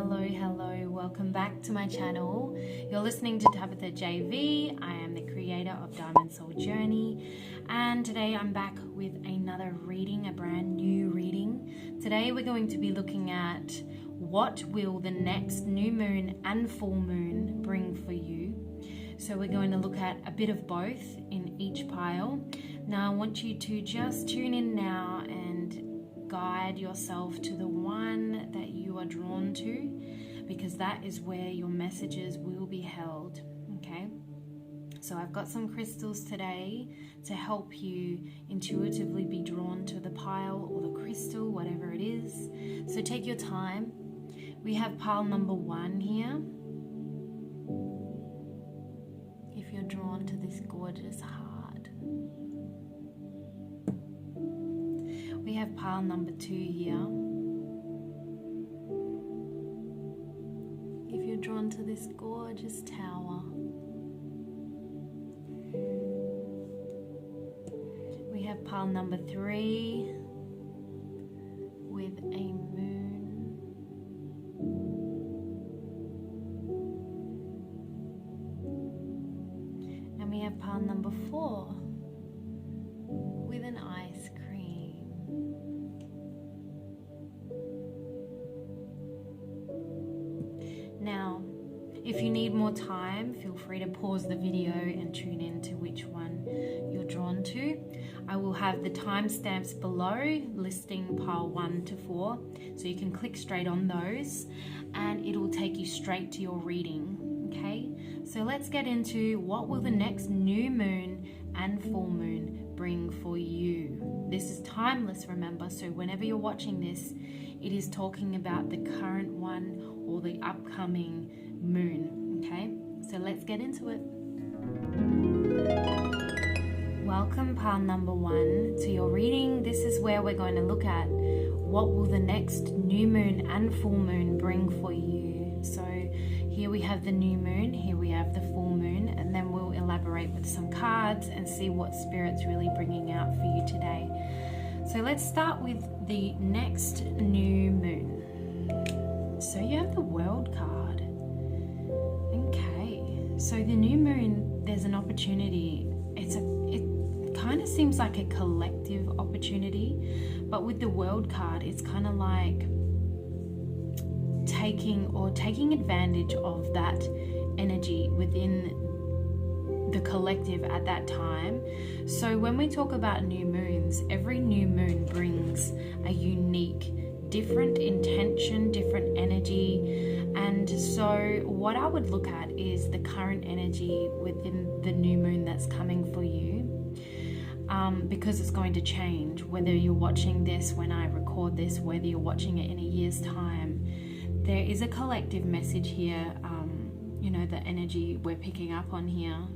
Hello, welcome back to my channel. You're listening to 𝗀𝗺𝗺 JV. I am the creator of Diamond Soul Journey, and today I'm back with another reading, a brand new reading. Today we're going to be looking at what will the next new moon and full moon bring for you. So we're going to look at a bit of both in each pile. Now I want you to just tune in now and guide yourself to the one that you are drawn to, because that is where your messages will be held. Okay, so I've got some crystals today to help you intuitively be drawn to the pile or the crystal, whatever it is. So take your time. We have pile number 1 here. If you're drawn to this gorgeous heart, we have pile number 2 here. If you're drawn to this gorgeous tower, we have pile number 3 with a moon. And we have pile number 4 with an ice cream. Now, if you need more time, feel free to pause the video and tune in to which one you're drawn to. I will have the timestamps below listing pile 1 to 4, so you can click straight on those and it will take you straight to your reading. Okay, so let's get into what will the next new moon and full moon bring for you. This is timeless, remember, so whenever you're watching this, it is talking about the current one or the upcoming moon. Okay, so let's get into it. Welcome, pile number 1, to your reading. This is where we're going to look at what will the next new moon and full moon bring for you. So here we have the new moon, here we have the full moon, and then we'll elaborate with some cards and see what Spirit's really bringing out for you today. So let's start with the next new moon. So you have the World card. Okay, so the new moon, there's an opportunity. It kind of seems like a collective opportunity, but with the World card, it's kind of like taking advantage of that energy within the collective at that time. So when we talk about new moons, every new moon brings a unique, different intention, different energy. And so what I would look at is the current energy within the new moon that's coming for you, because it's going to change whether you're watching this when I record this, whether you're watching it in a year's time. There is a collective message here, the energy we're picking up on here.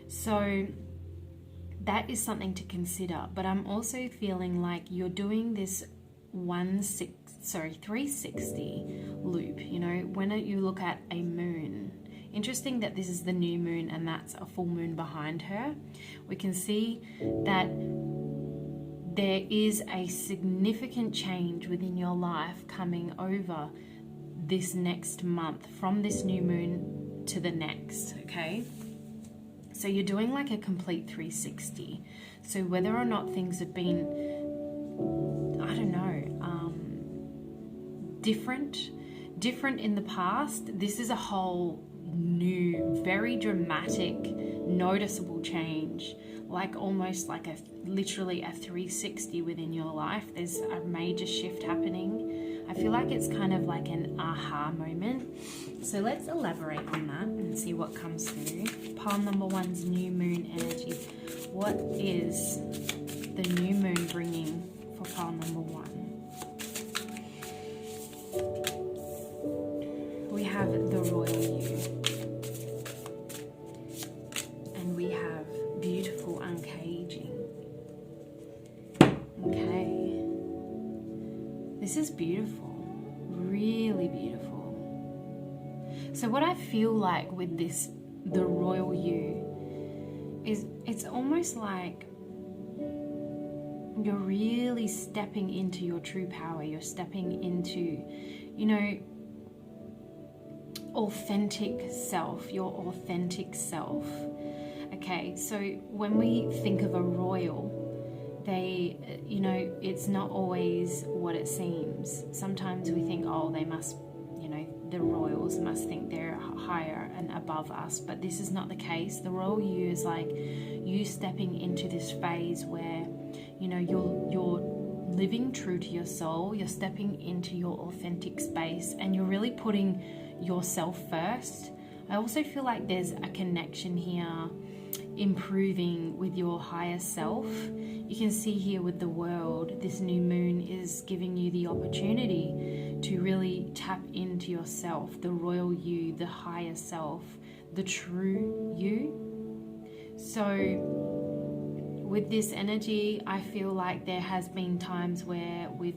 So that is something to consider. But I'm also feeling like you're doing this 360 loop. When you look at a moon, interesting that this is the new moon and that's a full moon behind her. We can see that there is a significant change within your life coming over this next month, from this new moon to the next. Okay, so you're doing like a complete 360. So whether or not things have been, I don't know, different in the past, this is a whole new, very dramatic, noticeable change, like almost like literally a 360 within your life. There's a major shift happening. I feel like it's kind of like an aha moment. So let's elaborate on that and see what comes through. Pile number 1's new moon energy. What is the new moon bringing for pile number 1? We have the royal you. And we have beautiful uncaging. Okay. This is beautiful, really beautiful. So what I feel like with this, the royal you, is it's almost like you're really stepping into your true power. You're stepping into, authentic self, your authentic self. Okay, so when we think of a royal, they, you know, it's not always what it seems. Sometimes we think, oh, they must, you know, the royals must think they're higher and above us, but this is not the case. The royal you is like you stepping into this phase where, you know, you're living true to your soul, you're stepping into your authentic space, and you're really putting yourself first. I also feel like there's a connection here, improving with your higher self. You can see here with the world, this new moon is giving you the opportunity to really tap into yourself, the royal you, the higher self, the true you. So with this energy, I feel like there has been times where with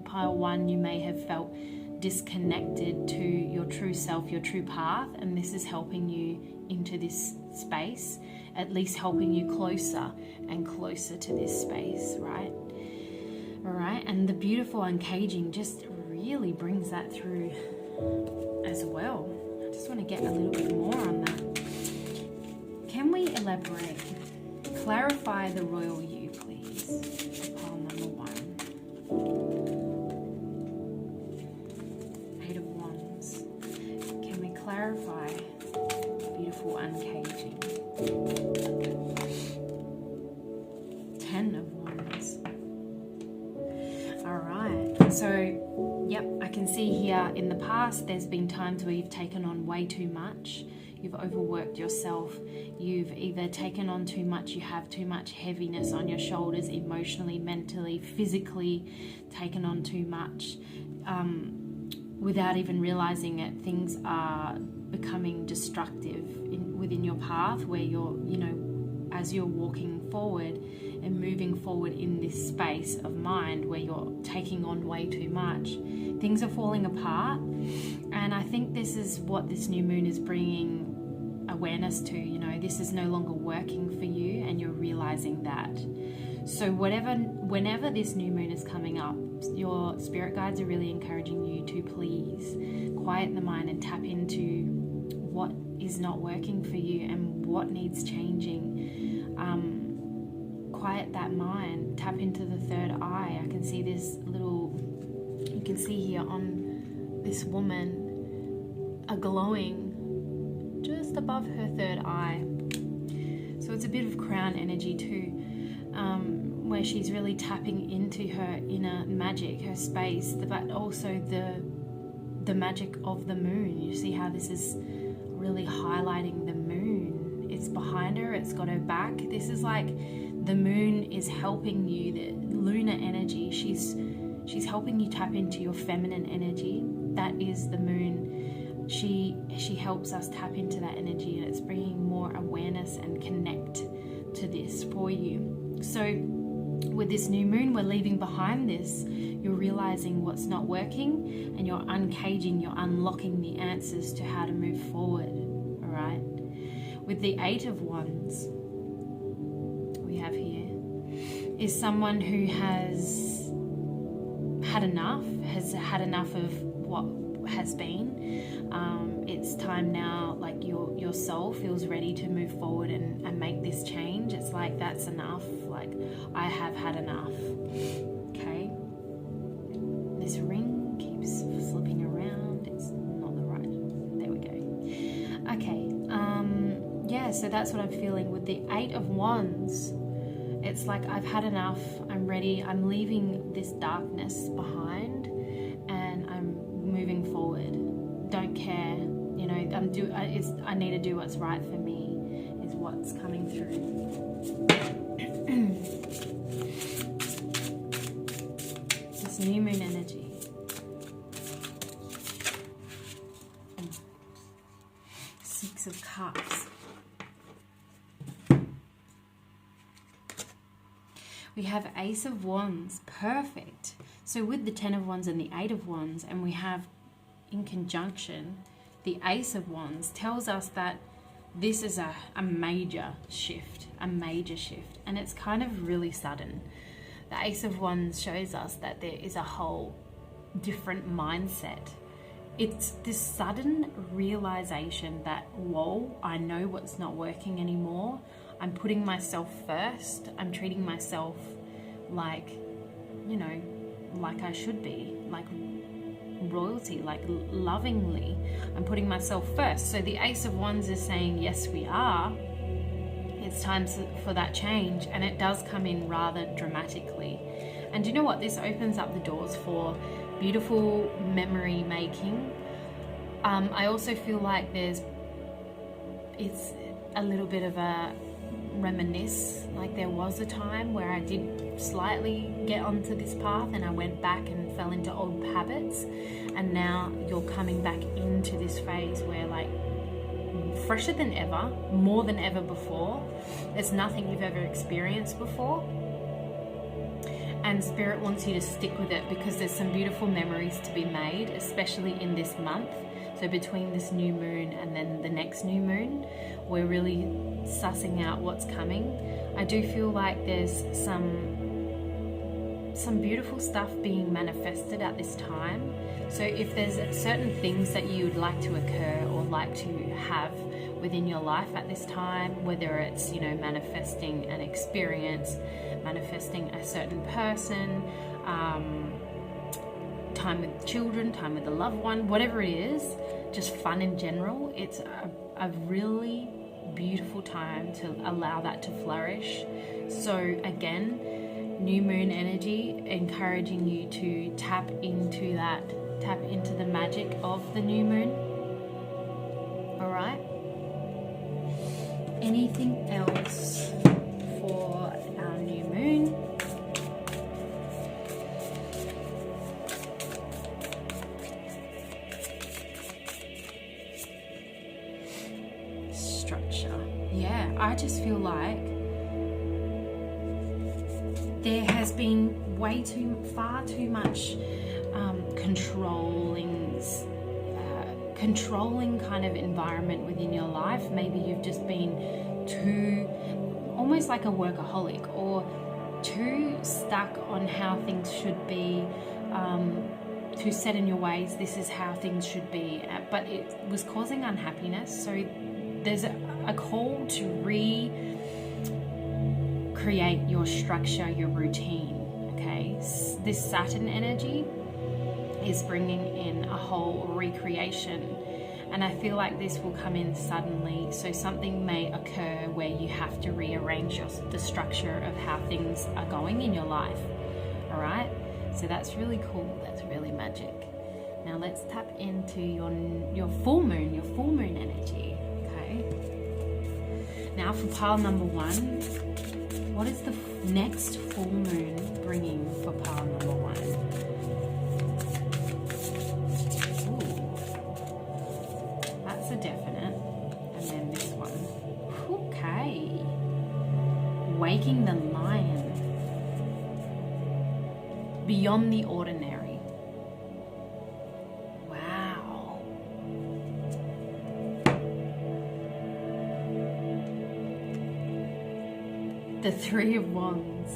pile 1 you may have felt disconnected to your true self, your true path, and this is helping you into this space, at least helping you closer and closer to this space, right? All right, and the beautiful uncaging just really brings that through as well. I just want to get a little bit more on that. Can we elaborate? Clarify the royal you, please. Pile number 1. 8 of Wands. Can we clarify beautiful uncaging? 10 of Wands. Alright, so yep, I can see here in the past there's been times where you've taken on way too much. You've overworked yourself. You've either taken on too much, you have too much heaviness on your shoulders, emotionally, mentally, physically, taken on too much. Without even realizing it, things are becoming destructive within your path, where you're, you know, as you're walking forward and moving forward in this space of mind where you're taking on way too much, things are falling apart. And I think this is what this new moon is bringing awareness to. You know, this is no longer working for you, and you're realizing that. So whenever this new moon is coming up, your spirit guides are really encouraging you to please quiet the mind and tap into what is not working for you and what needs changing. Quiet that mind, tap into the third eye. I can see this little, you can see here on this woman, a glowing just above her third eye. So it's a bit of crown energy too, where she's really tapping into her inner magic, her space, but also the magic of the moon. You see how this is really highlighting the moon. It's behind her, it's got her back. This is like the moon is helping you, the lunar energy. She's helping you tap into your feminine energy. That is the moon. She helps us tap into that energy, and it's bringing more awareness and connect to this for you. So with this new moon, we're leaving behind this. You're realizing what's not working, and you're uncaging, you're unlocking the answers to how to move forward. All right. With the 8 of Wands, we have here is someone who has had enough of what has been. It's time now, like your soul feels ready to move forward and make this change. It's like, that's enough. Like, I have had enough. Okay. This ring keeps slipping around. It's not the right. There we go. Okay. Yeah, so that's what I'm feeling with the 8 of Wands. It's like, I've had enough. I'm ready. I'm leaving this darkness behind, and I'm moving forward. Don't care. You know, I need to do what's right for me, is what's coming through. This new moon energy. Six of Cups. We have Ace of Wands. Perfect. So with the 10 of Wands and the 8 of Wands, and we have in conjunction the Ace of Wands, tells us that this is a major shift, and it's kind of really sudden. The Ace of Wands shows us that there is a whole different mindset it's this sudden realization that, whoa, I know what's not working anymore. I'm putting myself first. I'm treating myself like, you know, like I should be, like royalty, like lovingly. I'm putting myself first. So the Ace of Wands is saying, yes, we are. It's time for that change. And it does come in rather dramatically. And you know what? This opens up the doors for beautiful memory making. I also feel like it's a little bit of a reminisce, like there was a time where I did slightly get onto this path and I went back and fell into old habits, and now you're coming back into this phase where, like, fresher than ever, more than ever before. There's nothing you've ever experienced before, and Spirit wants you to stick with it because there's some beautiful memories to be made, especially in this month. So between this new moon and then the next new moon, we're really sussing out what's coming. I do feel like there's some beautiful stuff being manifested at this time. So if there's certain things that you would like to occur or like to have within your life at this time, whether it's, you know, manifesting an experience, manifesting a certain person, time with children, time with a loved one, whatever it is, just fun in general, it's a really beautiful time to allow that to flourish. So again, new moon energy, encouraging you to tap into the magic of the new moon. All right, anything else for our new moon? Structure. Yeah, I just feel like there has been far too much controlling kind of environment within your life. Maybe you've just been too, almost like a workaholic, or too stuck on how things should be, too set in your ways. This is how things should be, but it was causing unhappiness. So there's a call to recreate your structure, your routine. Okay, this Saturn energy is bringing in a whole recreation, and I feel like this will come in suddenly. So something may occur where you have to rearrange the structure of how things are going in your life. All right, so that's really cool. That's really magic. Now let's tap into your full moon energy. Okay. Now for pile number 1, what is the next full moon bringing for pile number 1? A definite. And then this one. Okay. Waking the lion. Beyond the ordinary. Wow. The Three of Wands.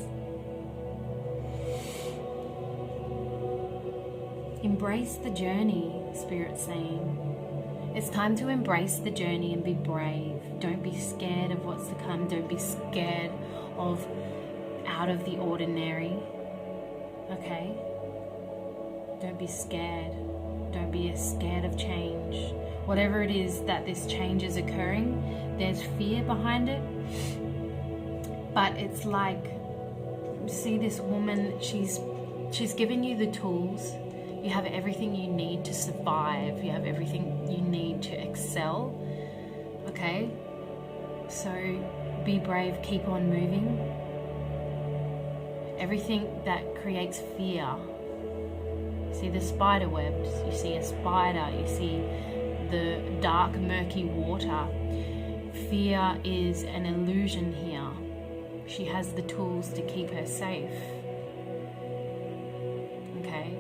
Embrace the journey, Spirit's saying. It's time to embrace the journey and be brave. Don't be scared of what's to come. Don't be scared of out of the ordinary. Okay? Don't be scared. Don't be scared of change. Whatever it is that this change is occurring, there's fear behind it. But it's like, see this woman, she's giving you the tools. You have everything you need to survive. You have everything you need to excel. Okay? So be brave, keep on moving. Everything that creates fear. See the spider webs, you see a spider, you see the dark, murky water. Fear is an illusion here. She has the tools to keep her safe.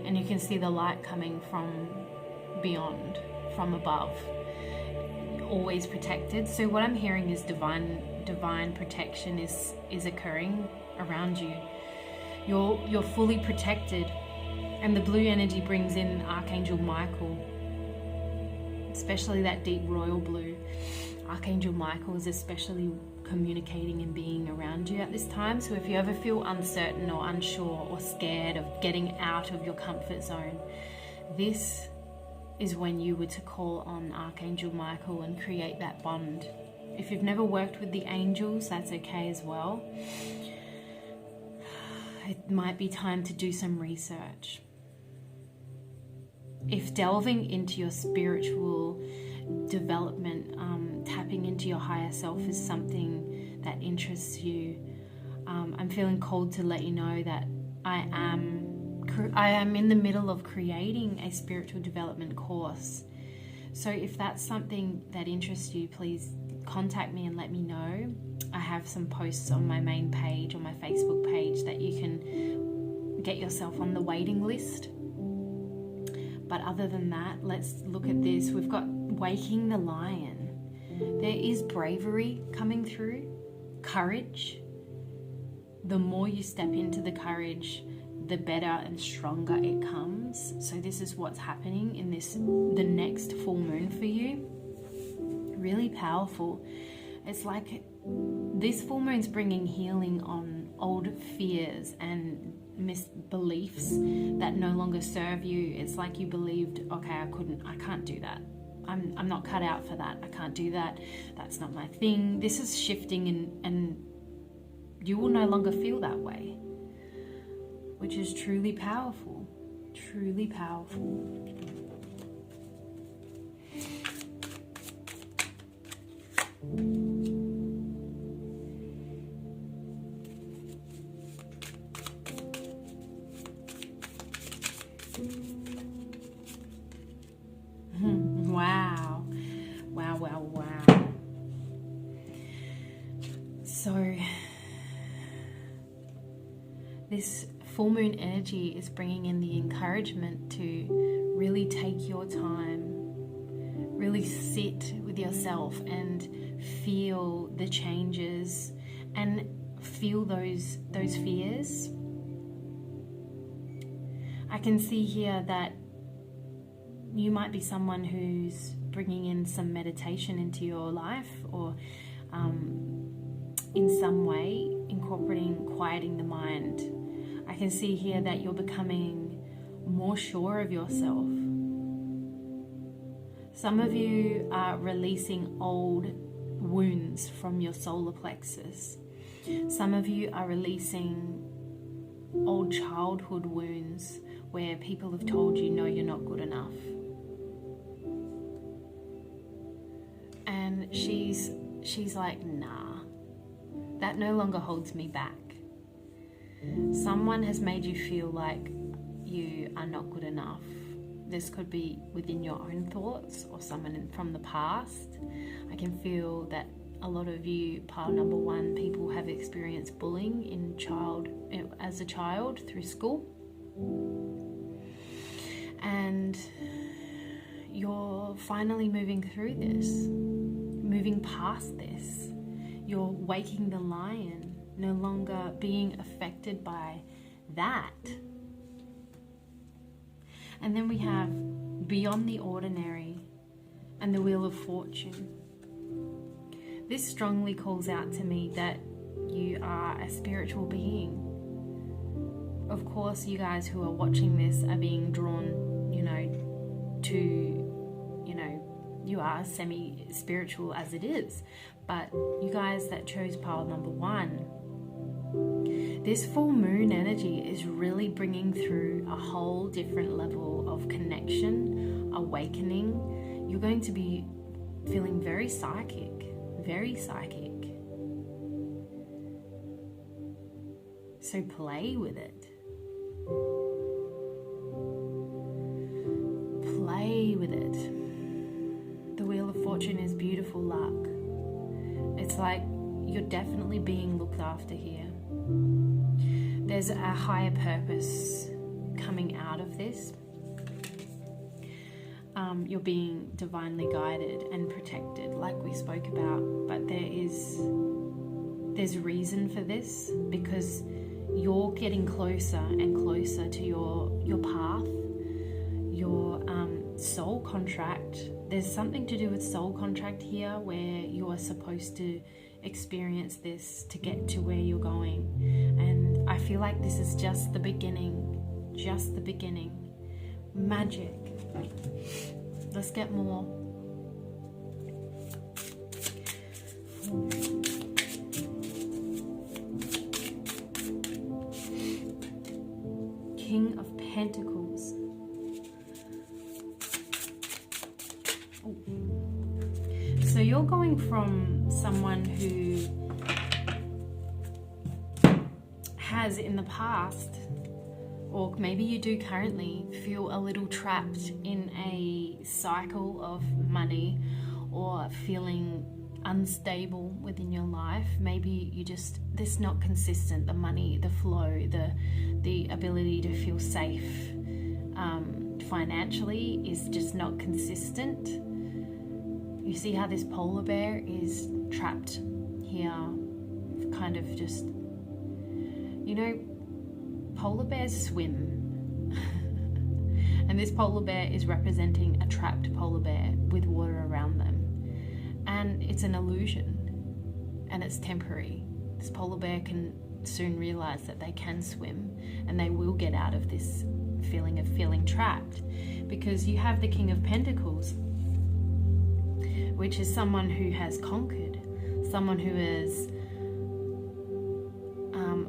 And you can see the light coming from beyond, from above, always protected. So what I'm hearing is divine protection is occurring around you. You're fully protected, and the blue energy brings in Archangel Michael. especially that deep royal blue. Archangel Michael is especially communicating and being around you at this time. So if you ever feel uncertain or unsure or scared of getting out of your comfort zone, this is when you were to call on Archangel Michael and create that bond. If you've never worked with the angels, that's okay as well. It might be time to do some research. If delving into your spiritual development, tapping into your higher self is something that interests you, I'm feeling called to let you know that I am in the middle of creating a spiritual development course. So if that's something that interests you, please contact me and let me know. I have some posts on my main page, on my Facebook page, that you can get yourself on the waiting list. But other than that, let's look at this. We've got waking the lion. There is bravery coming through, courage. The more you step into the courage, the better and stronger it comes. So this is what's happening in the next full moon for you. Really powerful. It's like this full moon's bringing healing on old fears and misbeliefs that no longer serve you. It's like you believed, okay, I can't do that. I'm not cut out for that. I can't do that. That's not my thing. This is shifting and you will no longer feel that way, which is truly powerful. Truly powerful. Wow. Wow, wow, wow. So this full moon energy is bringing in the encouragement to really take your time, really sit with yourself and feel the changes and feel those fears. I can see here that you might be someone who's bringing in some meditation into your life, or in some way incorporating quieting the mind. I can see here that you're becoming more sure of yourself. Some of you are releasing old wounds from your solar plexus. Some of you are releasing old childhood wounds where people have told you, no, you're not good enough. And she's like, nah, that no longer holds me back. Someone has made you feel like you are not good enough. This could be within your own thoughts or someone from the past. I can feel that a lot of you, pile number one, people have experienced bullying as a child through school. And you're finally moving through this, moving past this. You're waking the lion, no longer being affected by that. And then we have beyond the ordinary and the wheel of fortune. This strongly calls out to me that you are a spiritual being. Of course, you guys who are watching this are being drawn, you are semi-spiritual as it is. But you guys that chose pile number one, this full moon energy is really bringing through a whole different level of connection, awakening. You're going to be feeling very psychic. So play with it. Play with it. The Wheel of Fortune is beautiful luck. It's like you're definitely being looked after here. There's a higher purpose coming out of this. You're being divinely guided and protected, like we spoke about, but there's reason for this, because you're getting closer and closer to your path. You're soul contract. There's something to do with soul contract here, where you are supposed to experience this to get to where you're going. And I feel like this is just the beginning. Just the beginning. Magic. Let's get more. King of Pentacles. So you're going from someone who has in the past, or maybe you do currently, feel a little trapped in a cycle of money, or feeling unstable within your life. Maybe you just, this not consistent, the money, the flow, the ability to feel safe financially is just not consistent. You see how this polar bear is trapped here, kind of just, you know, polar bears swim. And this polar bear is representing a trapped polar bear with water around them. And it's an illusion, and it's temporary. This polar bear can soon realize that they can swim, and they will get out of this feeling of feeling trapped, because you have the King of Pentacles, which is someone who has conquered, someone who has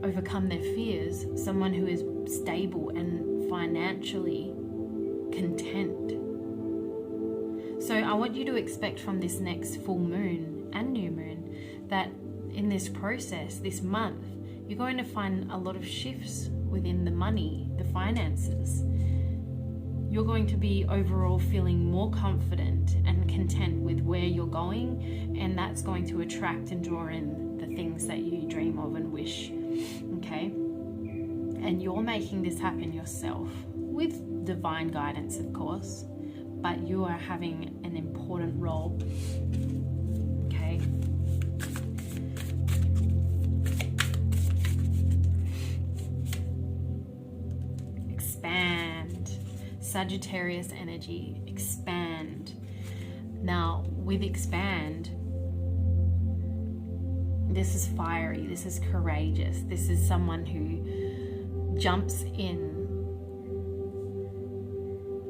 overcome their fears, someone who is stable and financially content. So I want you to expect from this next full moon and new moon that in this process, this month, you're going to find a lot of shifts within the money, the finances. You're going to be overall feeling more confident and content with where you're going, and that's going to attract and draw in the things that you dream of and wish. Okay? And you're making this happen yourself with divine guidance, of course, but you are having an important role. Okay? Expand. Sagittarius energy. Expand. Now, with expand, this is fiery, this is courageous, this is someone who jumps in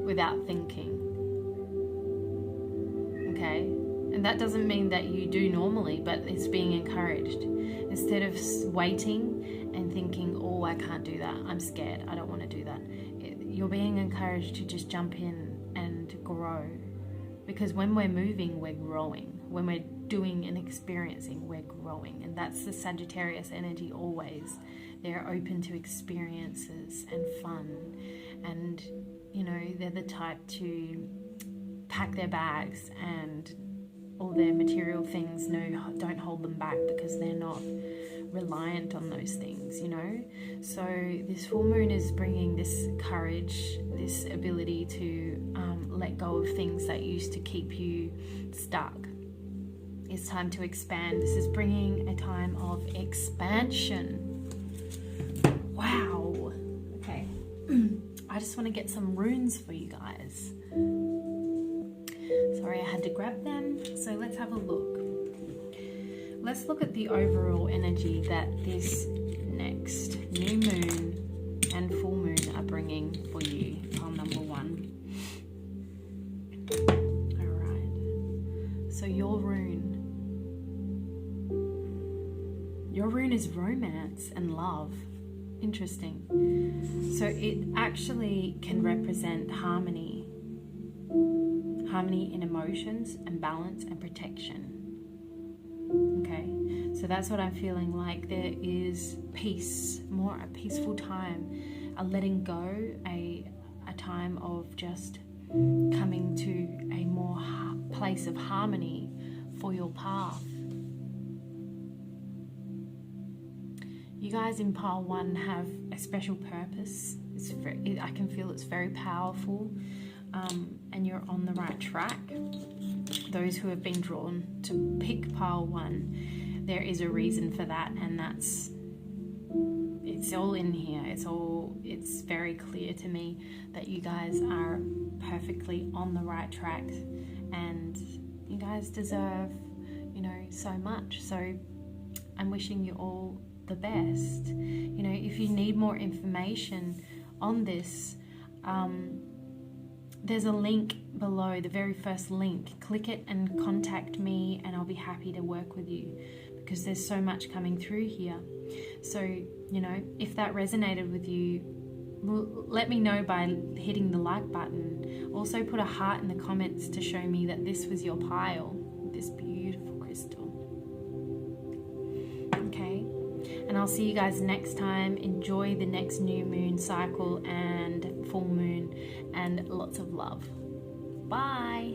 without thinking. Okay? And that doesn't mean that you do normally, but it's being encouraged. Instead of waiting and thinking, oh, I can't do that, I'm scared, I don't want to do that, you're being encouraged to just jump in and grow. Because when we're moving, we're growing. When we're doing and experiencing, we're growing. And that's the Sagittarius energy always. They're open to experiences and fun. And, you know, they're the type to pack their bags and all their material things, don't hold them back, because they're not reliant on those things, you know. So this full moon is bringing this courage, this ability to let go of things that used to keep you stuck. It's time to expand. This is bringing a time of expansion. Wow. Okay. I just want to get some runes for you guys. Sorry, I had to grab them. So let's have a look. Let's look at the overall energy that this next new moon and full moon are bringing for you. Pile number 1. Alright. So your rune is romance and love. Interesting. So it actually can represent harmony in emotions and balance and protection. Okay, so that's what I'm feeling like. There is peace, a peaceful time, a letting go, a time of just coming to a more place of harmony for your path. You guys in pile 1 have a special purpose. I can feel it's very powerful, and you're on the right track. Those who have been drawn to pick pile 1, there is a reason for that, and it's all in here. It's very clear to me that you guys are perfectly on the right track, and you guys deserve, you know, so much. So I'm wishing you all the best. You know, if you need more information on this, there's a link below, the very first link. Click it and contact me, and I'll be happy to work with you, because there's so much coming through here. So, you know, if that resonated with you, let me know by hitting the like button. Also put a heart in the comments to show me that this was your pile, this beautiful crystal. Okay, and I'll see you guys next time. Enjoy the next new moon cycle and full moon, and lots of love. Bye.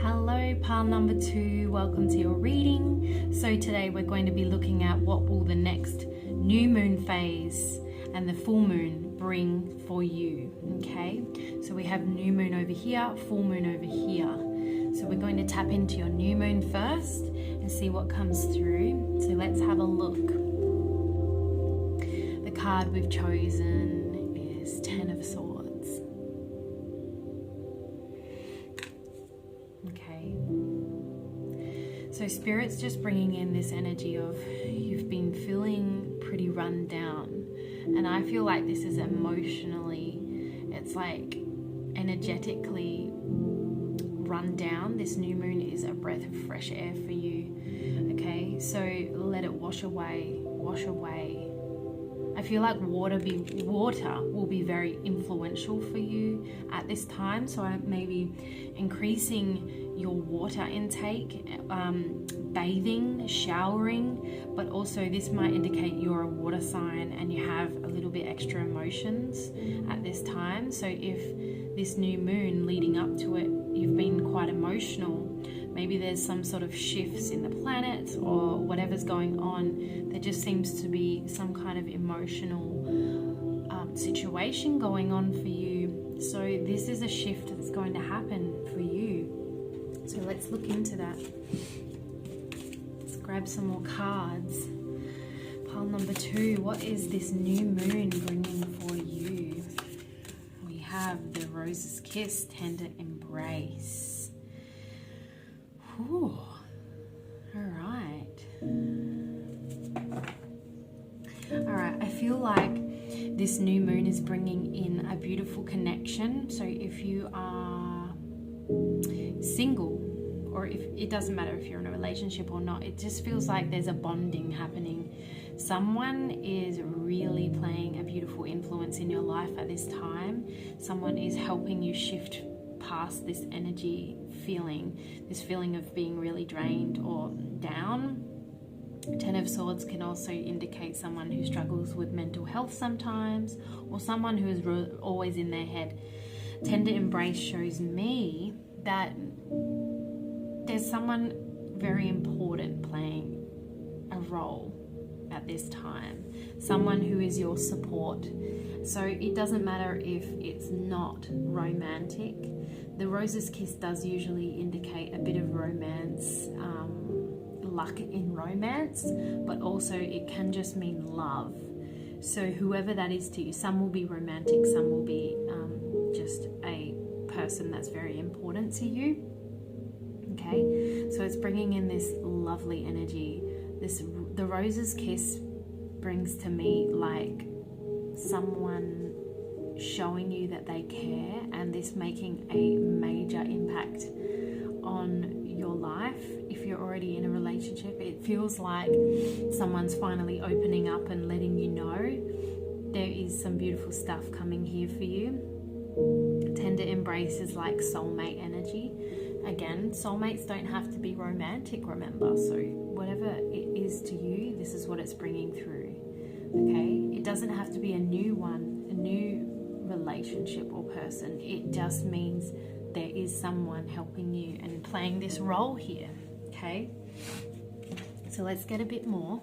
Hello, pile number 2, welcome to your reading. So today we're going to be looking at what will the next new moon phase and the full moon bring for you. Okay, so we have new moon over here, full moon over here. So we're going to tap into your new moon first and see what comes through. So let's have a look. The card we've chosen is 10 of Swords. Okay, so Spirit's just bringing in this energy of you've been feeling pretty run down, and I feel like this is emotionally, it's like energetically run down. This new moon is a breath of fresh air for you. Okay, so let it wash away, wash away. I feel like water will be very influential for you at this time, so I may be increasing your water intake, bathing, showering, but also this might indicate you're a water sign and you have a little bit extra emotions at this time. So if this new moon leading up to it, you've been quite emotional, maybe there's some sort of shifts in the planet or whatever's going on. There just seems to be some kind of emotional situation going on for you. So this is a shift that's going to happen for you. So let's look into that. Let's grab some more cards. Pile number 2, what is this new moon bringing for you? We have the Rose's Kiss, Tender Embrace. Ooh, Alright, I feel like this new moon is bringing in a beautiful connection. So if you are single, or if it doesn't matter if you're in a relationship or not, it just feels like there's a bonding happening. Someone is really playing a beautiful influence in your life at this time. Someone is helping you shift past this energy feeling, this feeling of being really drained or down. 10 of Swords can also indicate someone who struggles with mental health sometimes, or someone who is always in their head. Tender Embrace shows me that there's someone very important playing a role at this time, someone who is your support. So it doesn't matter if it's not romantic. The Rose's Kiss does usually indicate a bit of romance, luck in romance, but also it can just mean love. So whoever that is to you, some will be romantic, some will be just a person that's very important to you. Okay, so it's bringing in this lovely energy. The Rose's Kiss brings to me like someone showing you that they care, and this making a major impact on your life. If you're already in a relationship, it feels like someone's finally opening up and letting you know there is some beautiful stuff coming here for you. Tender Embrace is like soulmate energy. Again, soulmates don't have to be romantic, remember. So whatever it is to you, this is what it's bringing through. Okay, it doesn't have to be a new one, a new relationship or person. It just means there is someone helping you and playing this role here. Okay, so let's get a bit more.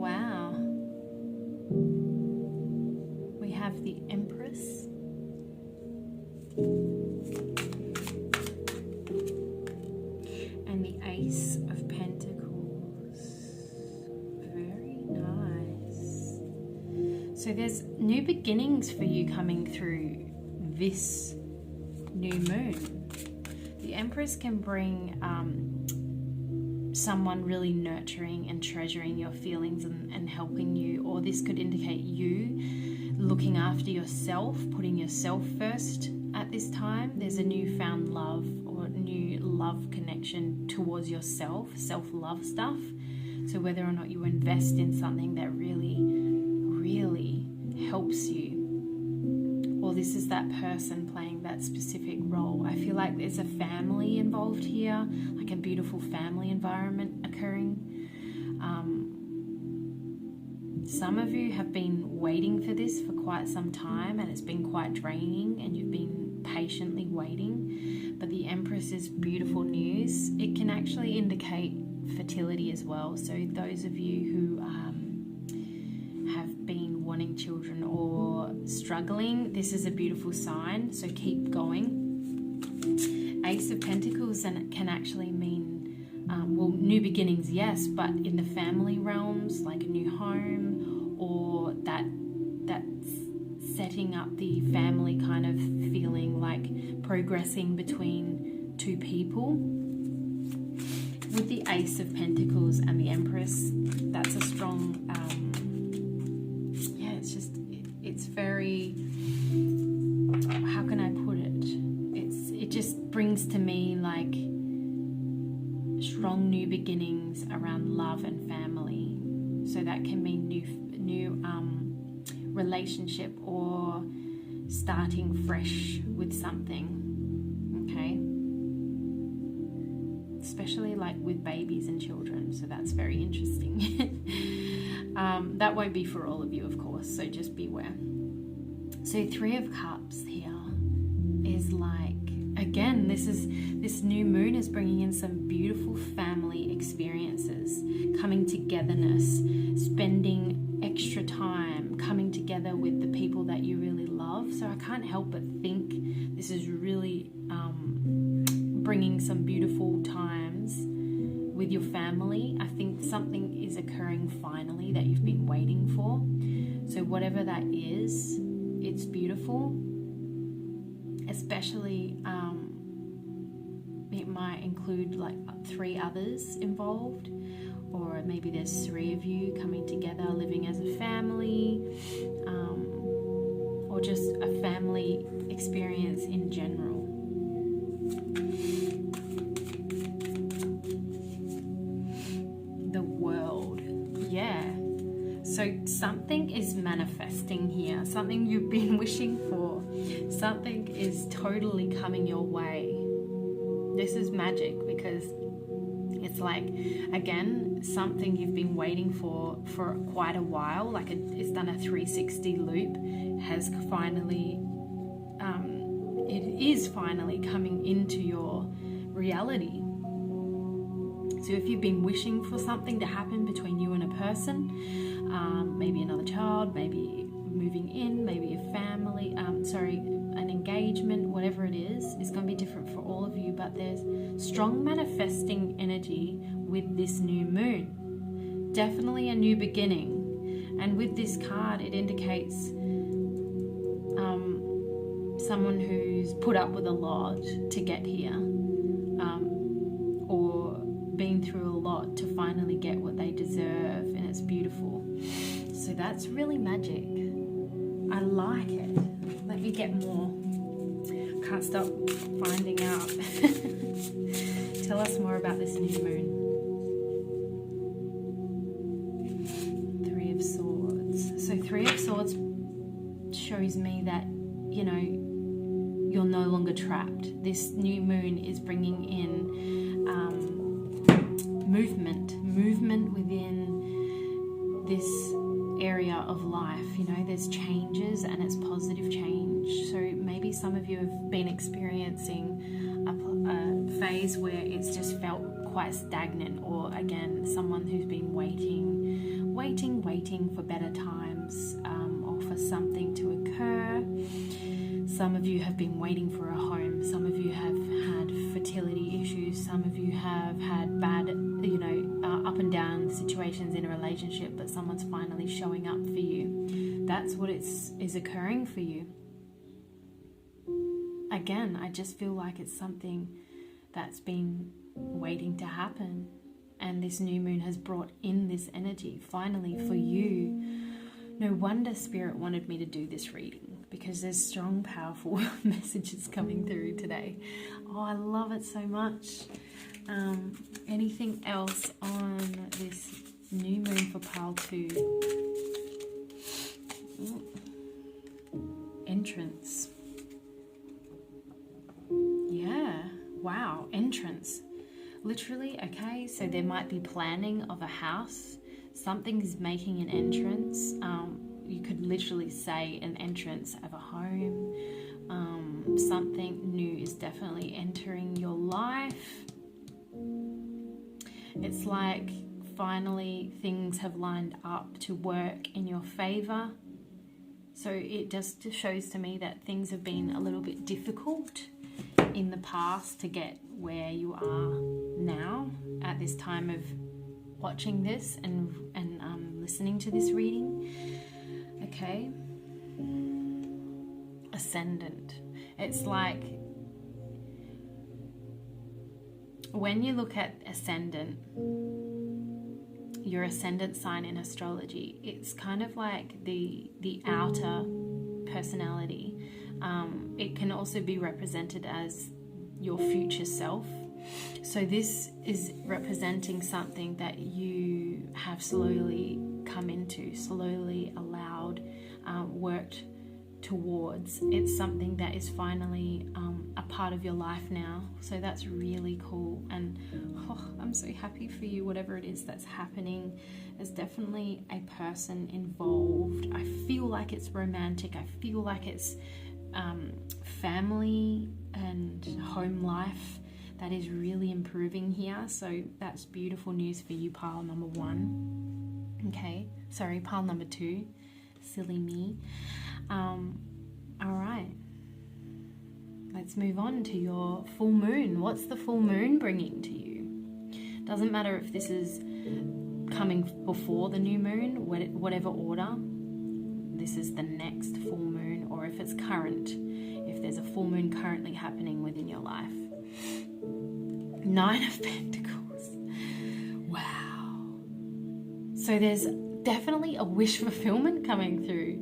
Wow, we have the Empress, So there's new beginnings for you coming through this new moon. The Empress can bring someone really nurturing and treasuring your feelings and helping you, or this could indicate you looking after yourself, putting yourself first at this time. There's a newfound love or new love connection towards yourself, self-love stuff. So whether or not you invest in something that really, really helps you, or this is that person playing that specific role. I feel like there's a family involved here, like a beautiful family environment occurring. Some of you have been waiting for this for quite some time, and it's been quite draining, and you've been patiently waiting. But the Empress is beautiful news. It can actually indicate fertility as well. So those of you who have been wanting children or struggling, this is a beautiful sign, so keep going. Ace of Pentacles can actually mean well, new beginnings, yes, but in the family realms, like a new home, or that's setting up the family kind of feeling, like progressing between two people. With the Ace of Pentacles and the Empress, that's a strong, it's very, how can I put it? It just brings to me like strong new beginnings around love and family. So that can mean new relationship or starting fresh with something, okay? Especially like with babies and children, so that's very interesting. That won't be for all of you, of course, so just beware. So Three of Cups here is like, again, this new moon is bringing in some beautiful family experiences, coming togetherness, spending extra time, coming together with the people that you really love. So I can't help but think this is really bringing some beautiful times with your family. I think something is occurring finally that you've been waiting for. So whatever that is, it's beautiful. Especially it might include like 3 others involved, or maybe there's 3 of you coming together, living as a family, or just a family experience in general. The World, yeah. So something is manifesting here, something you've been wishing for, something is totally coming your way. This is magic, because it's like, again, something you've been waiting for quite a while, like it's done a 360 loop, has finally, it is finally coming into your reality. So if you've been wishing for something to happen between you and a person, maybe another child, maybe moving in, maybe a family, an engagement, whatever it is, it's going to be different for all of you, but there's strong manifesting energy with this new moon. Definitely a new beginning. And with this card, it indicates someone who's put up with a lot to get here, or been through a lot to finally get what they deserve, and it's beautiful. So that's really magic. I like it. Let me get more. Can't stop finding out. Tell us more about this new moon. 3 of Swords. So 3 of Swords shows me that, you know, you're no longer trapped. This new moon is bringing in movement within this area of life. You know, there's changes, and it's positive change. So maybe some of you have been experiencing a phase where it's just felt quite stagnant, or again, someone who's been waiting for better times, or for something to occur. Some of you have been waiting for a home. Some of you have had fertility issues. Some of you have had bad you know, up and down situations in a relationship, but someone's finally showing up for you. That's what is occurring for you. Again, I just feel like it's something that's been waiting to happen, and this new moon has brought in this energy finally for you. No wonder Spirit wanted me to do this reading, because there's strong, powerful messages coming through today. Oh, I love it so much. Anything else on this new moon for 𝗶𝗺 2? Entrance. Yeah, wow, entrance. Literally, okay, so there might be planning of a house. Something is making an entrance. You could literally say an entrance of a home. Something new is definitely entering your life. It's like finally things have lined up to work in your favor. So it just shows to me that things have been a little bit difficult in the past to get where you are now at this time of watching this and listening to this reading. Okay. Ascendant. It's like when you look at ascendant, your ascendant sign in astrology, it's kind of like the outer personality. It can also be represented as your future self. So this is representing something that you have slowly come into, slowly allowed, worked towards. It's something that is finally a part of your life now. So that's really cool, and I'm so happy for you. Whatever it is that's happening, there's definitely a person involved. I feel like it's romantic. I feel like it's family and home life that is really improving here. So that's beautiful news for you, pile number 1. Okay, sorry, pile number 2. Silly me. All right, let's move on to your full moon. What's the full moon bringing to you? Doesn't matter if this is coming before the new moon, whatever order. This is the next full moon, or if it's current, if there's a full moon currently happening within your life. 9 of Pentacles. Wow. So there's definitely a wish fulfillment coming through.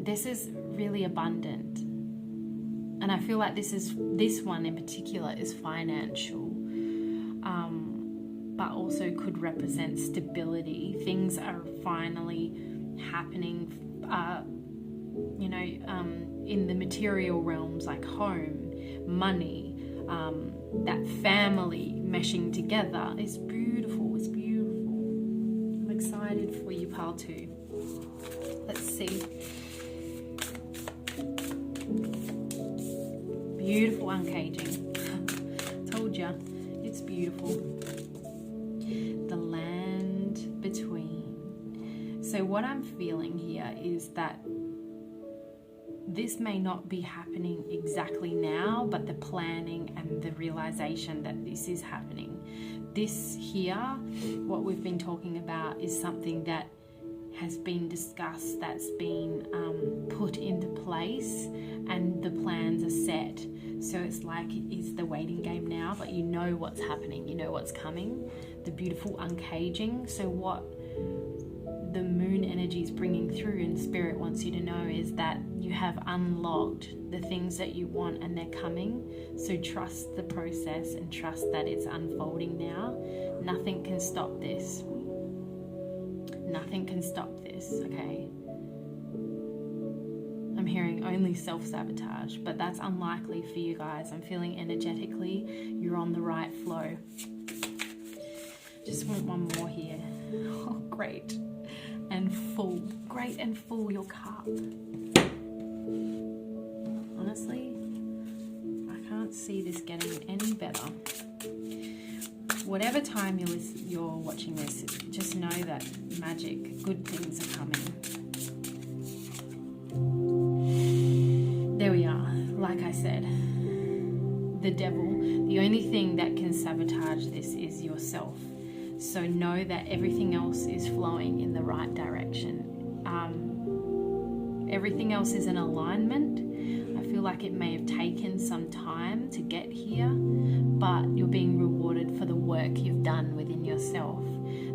This is really abundant, and I feel like this one in particular is financial, but also could represent stability. Things are finally happening, in the material realms, like home, money, that family meshing together. It's beautiful. It's beautiful. I'm excited for you, pile 2. Let's see. Beautiful uncaging. Told ya, it's beautiful. The land between. So what I'm feeling here is that this may not be happening exactly now, but the planning and the realization that this is happening. This here, what we've been talking about, is something that has been discussed, that's been put into place, and the plans are set. So it's like it is the waiting game now, but you know what's happening, you know what's coming. The beautiful uncaging. So what the moon energy is bringing through, and Spirit wants you to know, is that you have unlocked the things that you want, and they're coming. So trust the process and trust that it's unfolding now. Nothing can stop this. Nothing can stop this, okay? I'm hearing only self-sabotage, but that's unlikely for you guys. I'm feeling energetically you're on the right flow. Just want one more here. Oh, great. And full. Great and full, your cup. Honestly, I can't see this getting any better. Whatever time you're watching this, just know that magic, good things are coming. There we are. Like I said, the devil. The only thing that can sabotage this is yourself. So know that everything else is flowing in the right direction. Everything else is in alignment. I feel like it may have taken some time to get here, but you're being rewarded for the work you've done within yourself.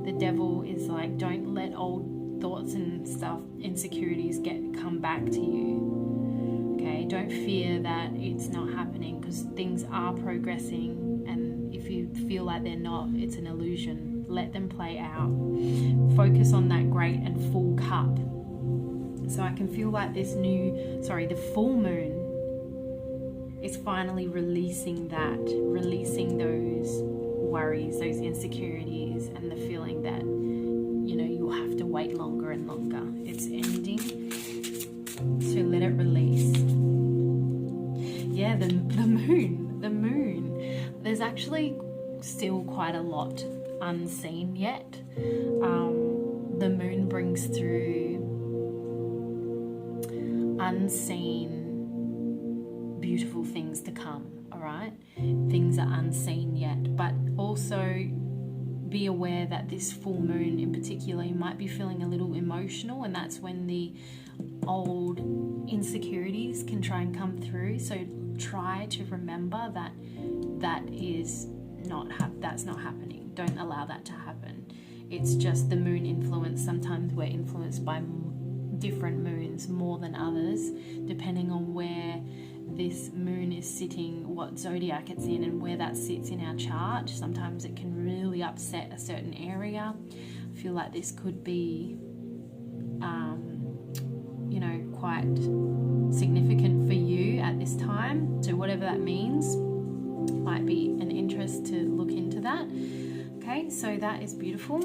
The devil is like, don't let old thoughts and stuff, insecurities come back to you. Okay, don't fear that it's not happening, because things are progressing, and if you feel like they're not, it's an illusion. Let them play out. Focus on that great and full cup. So I can feel like the full moon is finally releasing those worries, those insecurities, and the feeling that, you'll have to wait longer and longer. It's ending. So let it release. Yeah, the moon. There's actually still quite a lot unseen yet. The moon brings through unseen, beautiful things to come, all right? Things are unseen yet, but also be aware that this full moon in particular, you might be feeling a little emotional, and that's when the old insecurities can try and come through. So try to remember that that's not happening. Don't allow that to happen. It's just the moon influence. Sometimes we're influenced by different moons more than others, depending on where this moon is sitting, what zodiac it's in, and where that sits in our chart. Sometimes it can really upset a certain area. I feel like this could be quite significant for you at this time. So whatever that means, might be an interest to look into that. Okay, so that is beautiful.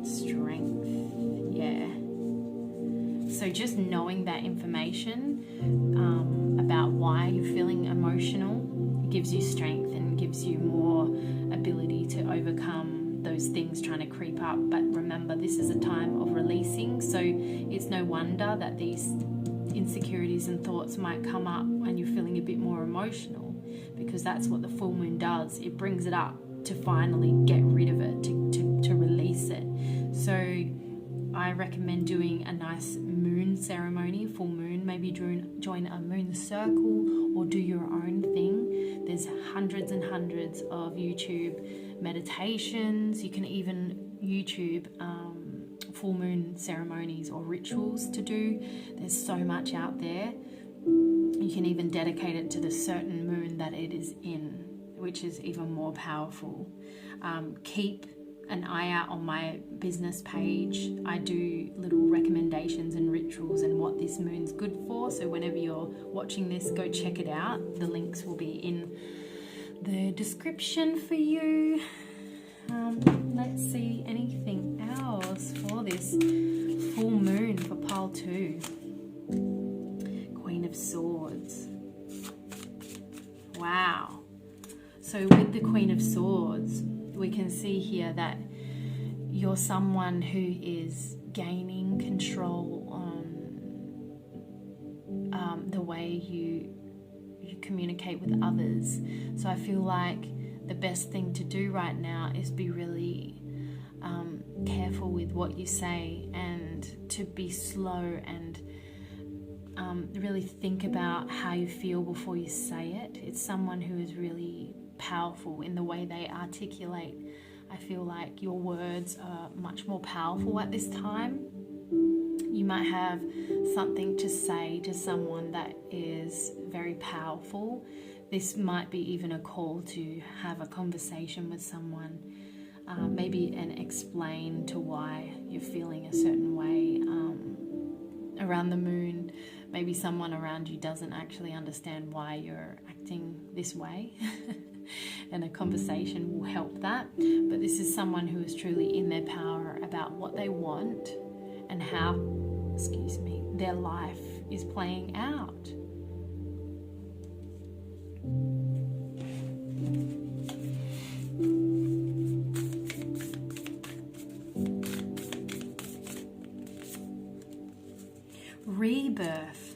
Strength, yeah. So just knowing that information about why you're feeling emotional gives you strength and gives you more ability to overcome those things trying to creep up. But remember, this is a time of releasing, so it's no wonder that these insecurities and thoughts might come up and you're feeling a bit more emotional, because that's what the full moon does. It brings it up to finally get rid of it, to release it. So I recommend doing a nice moon ceremony, full moon. Maybe join a moon circle or do your own thing. There's hundreds and hundreds of YouTube meditations. You can even YouTube full moon ceremonies or rituals to do. There's so much out there. You can even dedicate it to the certain moon that it is in, which is even more powerful. Keep an eye out on my business page. I do little recommendations and rituals and what this moon's good for. So whenever you're watching this, go check it out. The links will be in the description for you. Let's see anything else for this full moon for pile 2. Queen of Swords. Wow. So with the Queen of Swords, we can see here that you're someone who is gaining control on the way you communicate with others. So I feel like the best thing to do right now is be really careful with what you say, and to be slow and really think about how you feel before you say it. It's someone who is really powerful in the way they articulate. I feel like your words are much more powerful at this time. You might have something to say to someone that is very powerful. This might be even a call to have a conversation with someone, maybe, and explain to why you're feeling a certain way. Around the moon, maybe someone around you doesn't actually understand why you're acting this way. And a conversation will help that. But this is someone who is truly in their power about what they want and how, their life is playing out. Rebirth.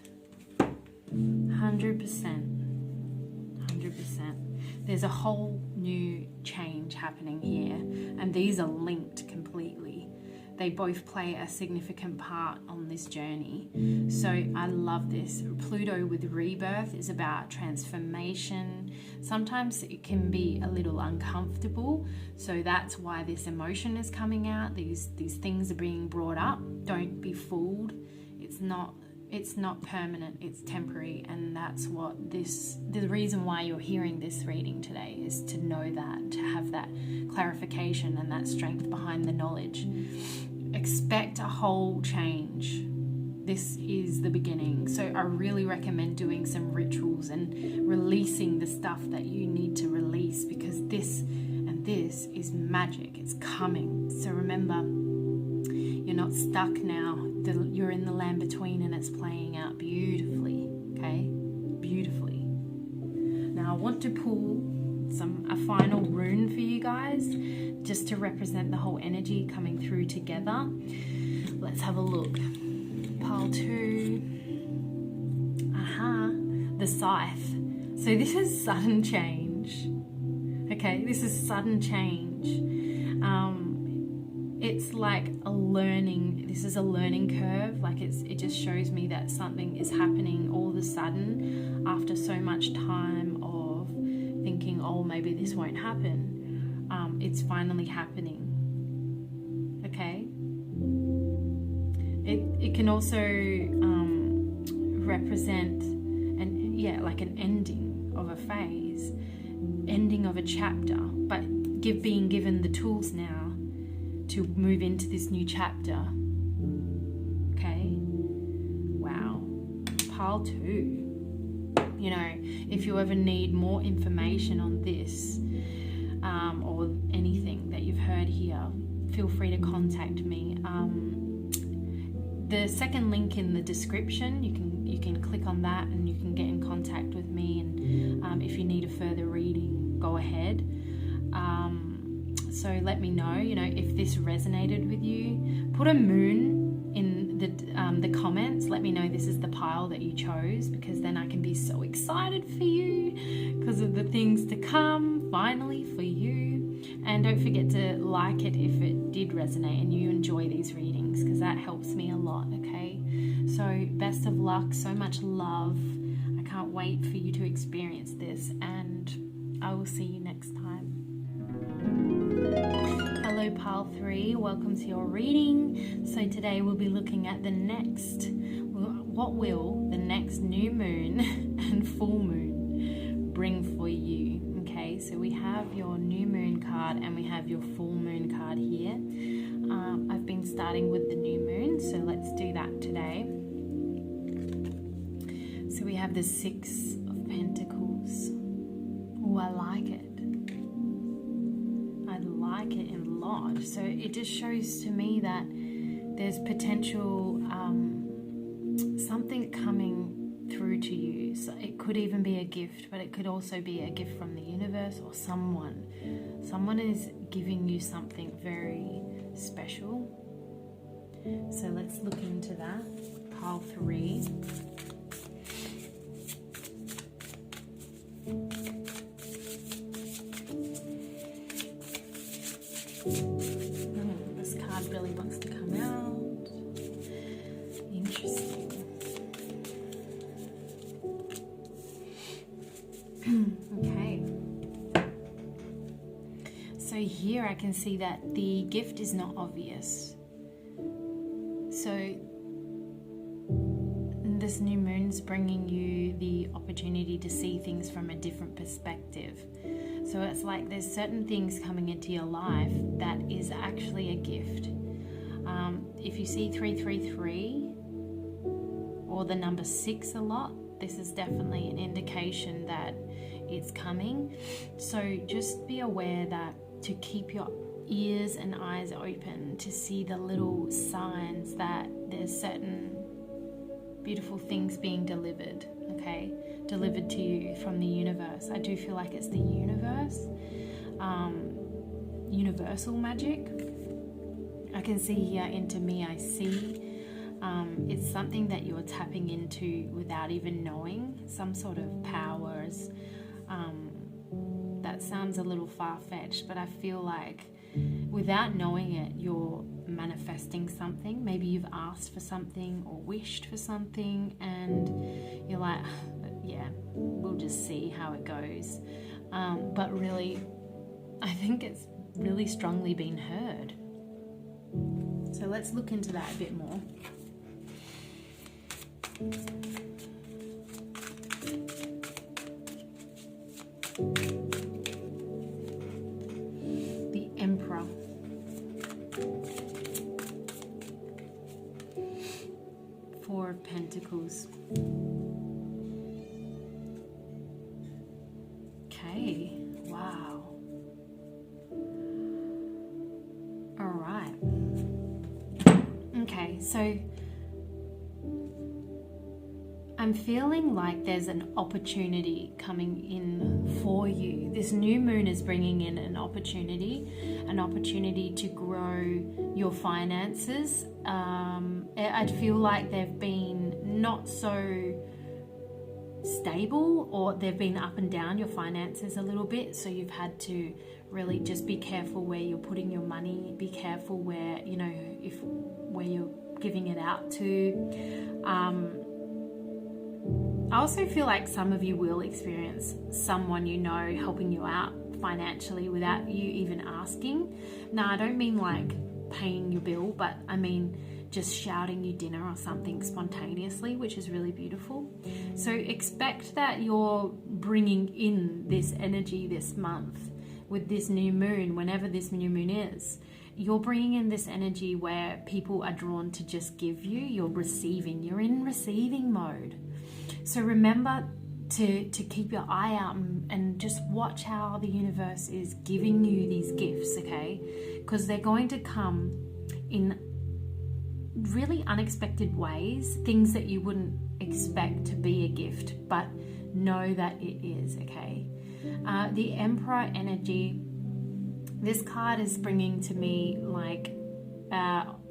there's a whole new change happening here, and these are linked completely. They both play a significant part on this journey. So I love this. Pluto with rebirth is about transformation. Sometimes it can be a little uncomfortable. So that's why this emotion is coming out. These things are being brought up. Don't be fooled. It's not permanent, it's temporary, and that's what the reason why you're hearing this reading today is to know that, to have that clarification and that strength behind the knowledge. Expect a whole change. This is the beginning. So I really recommend doing some rituals and releasing the stuff that you need to release, because this is magic. It's coming. So remember, you're not stuck now. You're in the land between, and it's playing out beautifully, okay? Beautifully. Now I want to pull a final rune for you guys, just to represent the whole energy coming through together. Let's have a look. Pile 2. The scythe. So this is sudden change. Okay, this is sudden change. It's like this is a learning curve. Like it just shows me that something is happening all of a sudden after so much time of thinking, oh, maybe this won't happen. It's finally happening. Okay. It can also represent like an ending of a phase, ending of a chapter, but being given the tools now to move into this new chapter. Okay. Wow. Pile 2. You know, if you ever need more information on this or anything that you've heard here, feel free to contact me. The second link in the description, you can click on that and you can get in contact with me, and if you need a further reading, go ahead. So let me know, if this resonated with you. Put a moon in the comments. Let me know this is the pile that you chose, because then I can be so excited for you because of the things to come finally for you. And don't forget to like it if it did resonate and you enjoy these readings, because that helps me a lot, okay? So best of luck, so much love. I can't wait for you to experience this, and I will see you next time. Hello Pile 3, welcome to your reading. So today we'll be looking at what will the next new moon and full moon bring for you. Okay, so we have your new moon card and we have your full moon card here. I've been starting with the new moon, so let's do that today. So we have the 6 of Pentacles. Oh, I like it. I like it a lot. So it just shows to me that there's potential something coming through to you. So it could even be a gift, but it could also be a gift from the universe or someone. Someone is giving you something very special. So let's look into that. Pile 3. This card really wants to come out. Interesting. Okay. So here I can see that the gift is not obvious. So this new moon's bringing you the opportunity to see things from a different perspective. So it's like there's certain things coming into your life that is actually a gift. If you see 333 or the number 6 a lot, this is definitely an indication that it's coming. So just be aware that to keep your ears and eyes open to see the little signs that there's certain beautiful things being delivered, okay? Delivered to you from the universe. I do feel like it's the universe, universal magic. I can see here into me, I see. It's something that you're tapping into without even knowing, some sort of powers that sounds a little far-fetched, but I feel like without knowing it, you're manifesting something. Maybe you've asked for something or wished for something, and you're like, yeah, we'll just see how it goes. But really, I think it's really strongly been heard. So let's look into that a bit more. The Emperor. Four of Pentacles. Okay, wow. All right. Okay, so I'm feeling like there's an opportunity coming in for you. This new moon is bringing in an opportunity to grow your finances. I feel like they've been not so stable, or they've been up and down, your finances a little bit. So you've had to really just be careful where you're putting your money. Be careful where, you know, where you're giving it out to. I also feel like some of you will experience someone you know helping you out financially without you even asking. Now, I don't mean like paying your bill, but I mean just shouting you dinner or something spontaneously, which is really beautiful. So expect that you're bringing in this energy this month with this new moon, whenever this new moon is. You're bringing in this energy where people are drawn to just give you. You're receiving. You're in receiving mode. So remember to keep your eye out and just watch how the universe is giving you these gifts, okay? Because they're going to come in really unexpected ways, things that you wouldn't expect to be a gift, but know that it is, okay? The Emperor energy, this card is bringing to me like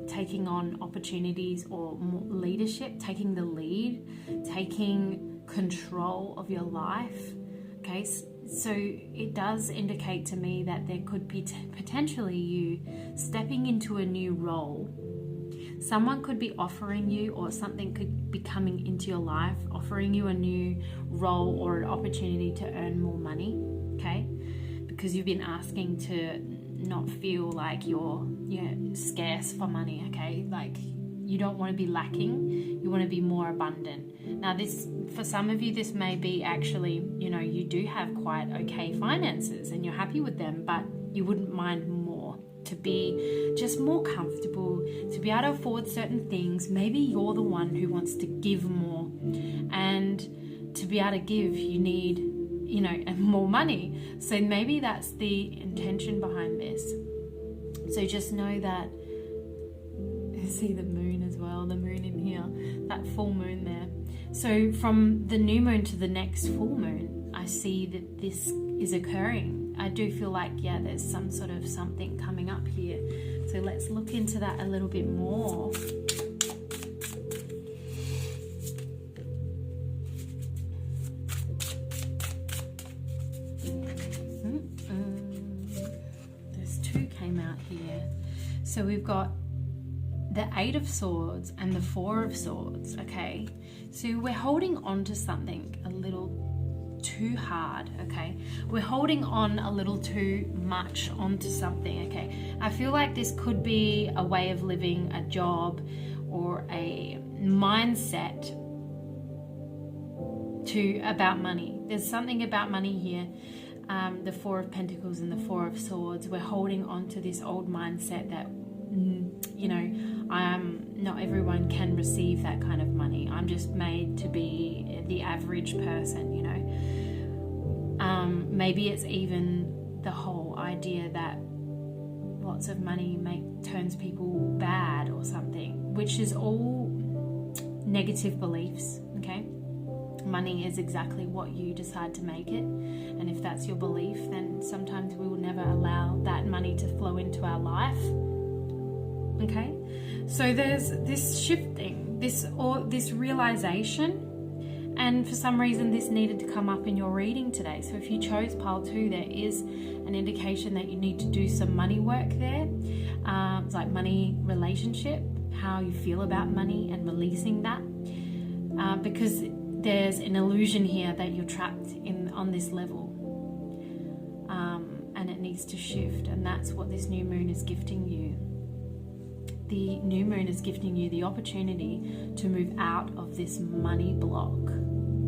taking on opportunities or more leadership, taking the lead, taking control of your life, okay? So it does indicate to me that there could be potentially you stepping into a new role. Someone could be offering you, or something could be coming into your life, offering you a new role or an opportunity to earn more money, okay? Because you've been asking to not feel like you're scarce for money, okay? Like you don't want to be lacking, you want to be more abundant. Now this, for some of you, this may be actually, you know, you do have quite okay finances and you're happy with them, but you wouldn't mind more, to be just more comfortable, to be able to afford certain things. Maybe you're the one who wants to give more, and to be able to give, you need, you know, more money. So maybe that's the intention behind this. So just know that, see the moon as well, the moon in here, that full moon there. So from the new moon to the next full moon, I see that this is occurring. I do feel like, yeah, there's some sort of something coming up here. So let's look into that a little bit more. There's two came out here. So we've got the Eight of Swords and the Four of Swords, okay? So we're holding on to something a little too hard, okay? We're holding on a little too much onto something, okay? I feel like this could be a way of living, a job, or a mindset about money. There's something about money here. The Four of Pentacles and the Four of Swords. We're holding on to this old mindset that, you know, not everyone can receive that kind of money. I'm just made to be the average person, you know. Maybe it's even the whole idea that lots of money turns people bad or something, which is all negative beliefs, okay? Money is exactly what you decide to make it, and if that's your belief, then sometimes we will never allow that money to flow into our life. Okay, so there's this shifting, this realization, And for some reason this needed to come up in your reading today. So if you chose pile 2, there is an indication that you need to do some money work there. It's like money relationship, how you feel about money and releasing that. Because there's an illusion here that you're trapped on this level. And it needs to shift. And that's what this new moon is gifting you. The new moon is gifting you the opportunity to move out of this money block.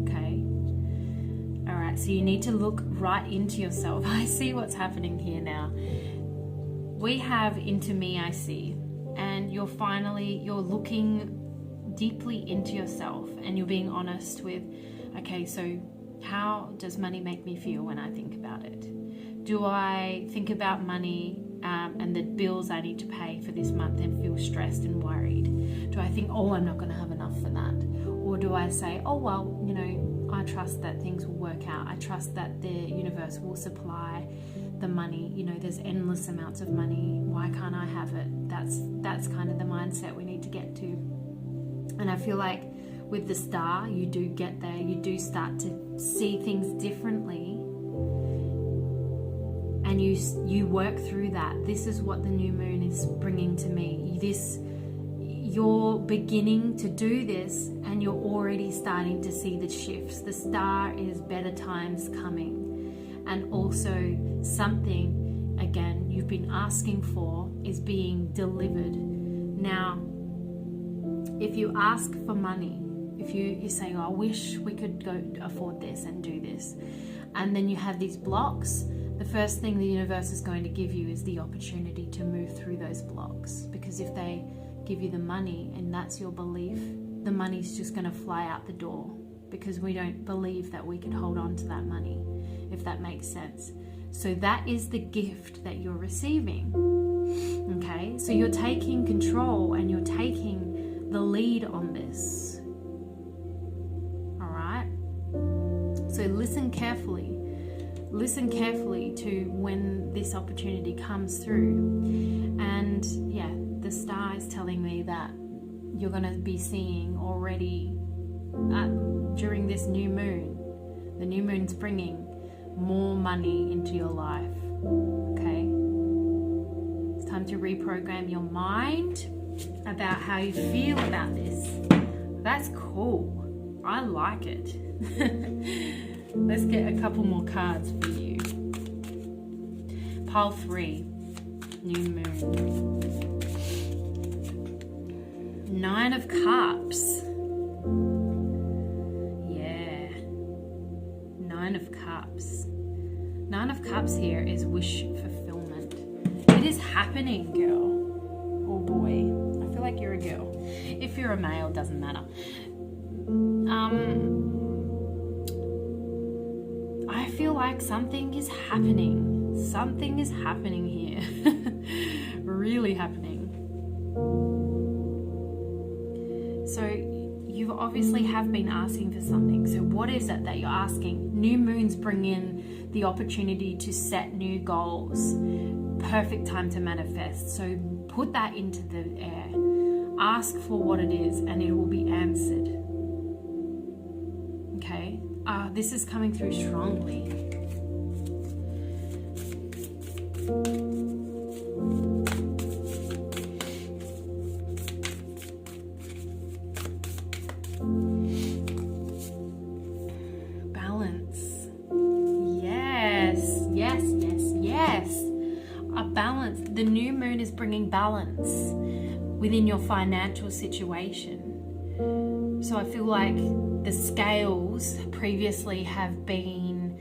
Okay? Alright, so you need to look right into yourself. I see what's happening here now. We have into me, I see. And you're looking deeply into yourself and you're being honest with, okay, so how does money make me feel when I think about it? Do I think about money and the bills I need to pay for this month and feel stressed and worried? Do I think, oh, I'm not going to have enough for that? Or do I say, oh, well, you know, I trust that things will work out. I trust that the universe will supply the money. You know, there's endless amounts of money. Why can't I have it? That's kind of the mindset we need to get to. And I feel like with the star, you do get there. You do start to see things differently. And you work through that. This is what the new moon is bringing to me. You're beginning to do this and you're already starting to see the shifts. The star is better times coming. And also something, again, you've been asking for is being delivered. Now, if you ask for money, if you say, oh, I wish we could go afford this and do this, and then you have these blocks, the first thing the universe is going to give you is the opportunity to move through those blocks. Because if they give you the money and that's your belief, the money's just going to fly out the door, because we don't believe that we can hold on to that money, if that makes sense. So that is the gift that you're receiving. Okay, so you're taking control and you're taking the lead on this. All right, so listen carefully to when this opportunity comes through. And yeah, the star is telling me that you're going to be seeing already during this new moon. The new moon's bringing more money into your life. Okay, it's time to reprogram your mind about how you feel about this. That's cool. I like it. Let's get a couple more cards for you. Pile 3, new moon. 9 of Cups. Yeah. 9 of Cups. 9 of Cups here is wish fulfillment. It is happening, girl. Oh boy. I feel like you're a girl. If you're a male, doesn't matter. I feel like something is happening. Something is happening here. Really happening. So you obviously have been asking for something. So what is it that you're asking? New moons bring in the opportunity to set new goals. Perfect time to manifest. So put that into the air. Ask for what it is and it will be answered. Okay? This is coming through strongly. Balance. Yes. A balance. The new moon is bringing balance within your financial situation. So I feel like the scales previously have been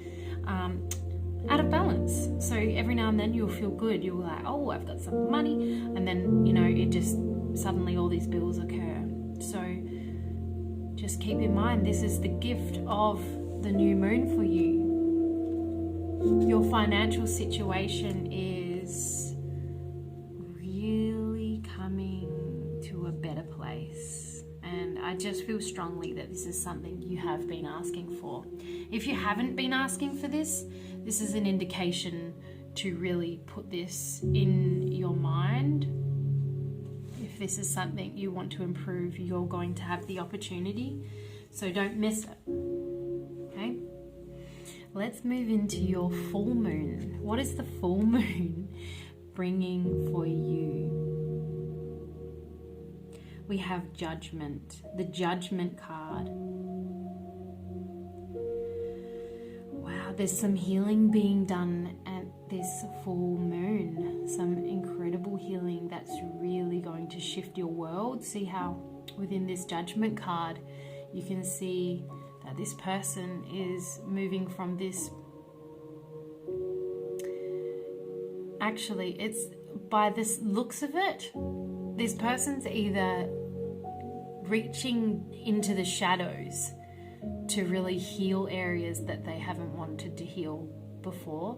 out of balance. So every now and then you'll feel good. You'll be like, oh, I've got some money. And then, you know, it just suddenly all these bills occur. So just keep in mind, this is the gift of the new moon for you. Your financial situation is really coming to a better place. And I just feel strongly that this is something you have been asking for. If you haven't been asking for this, this is an indication to really put this in your mind. If this is something you want to improve, you're going to have the opportunity. So don't miss it. Okay? Let's move into your full moon. What is the full moon bringing for you? We have Judgment, the Judgment card. Wow, there's some healing being done at this full moon. Some incredible healing that's really going to shift your world. See how within this Judgment card, you can see that this person is moving from this. Actually, it's by this looks of it, this person's either reaching into the shadows to really heal areas that they haven't wanted to heal before,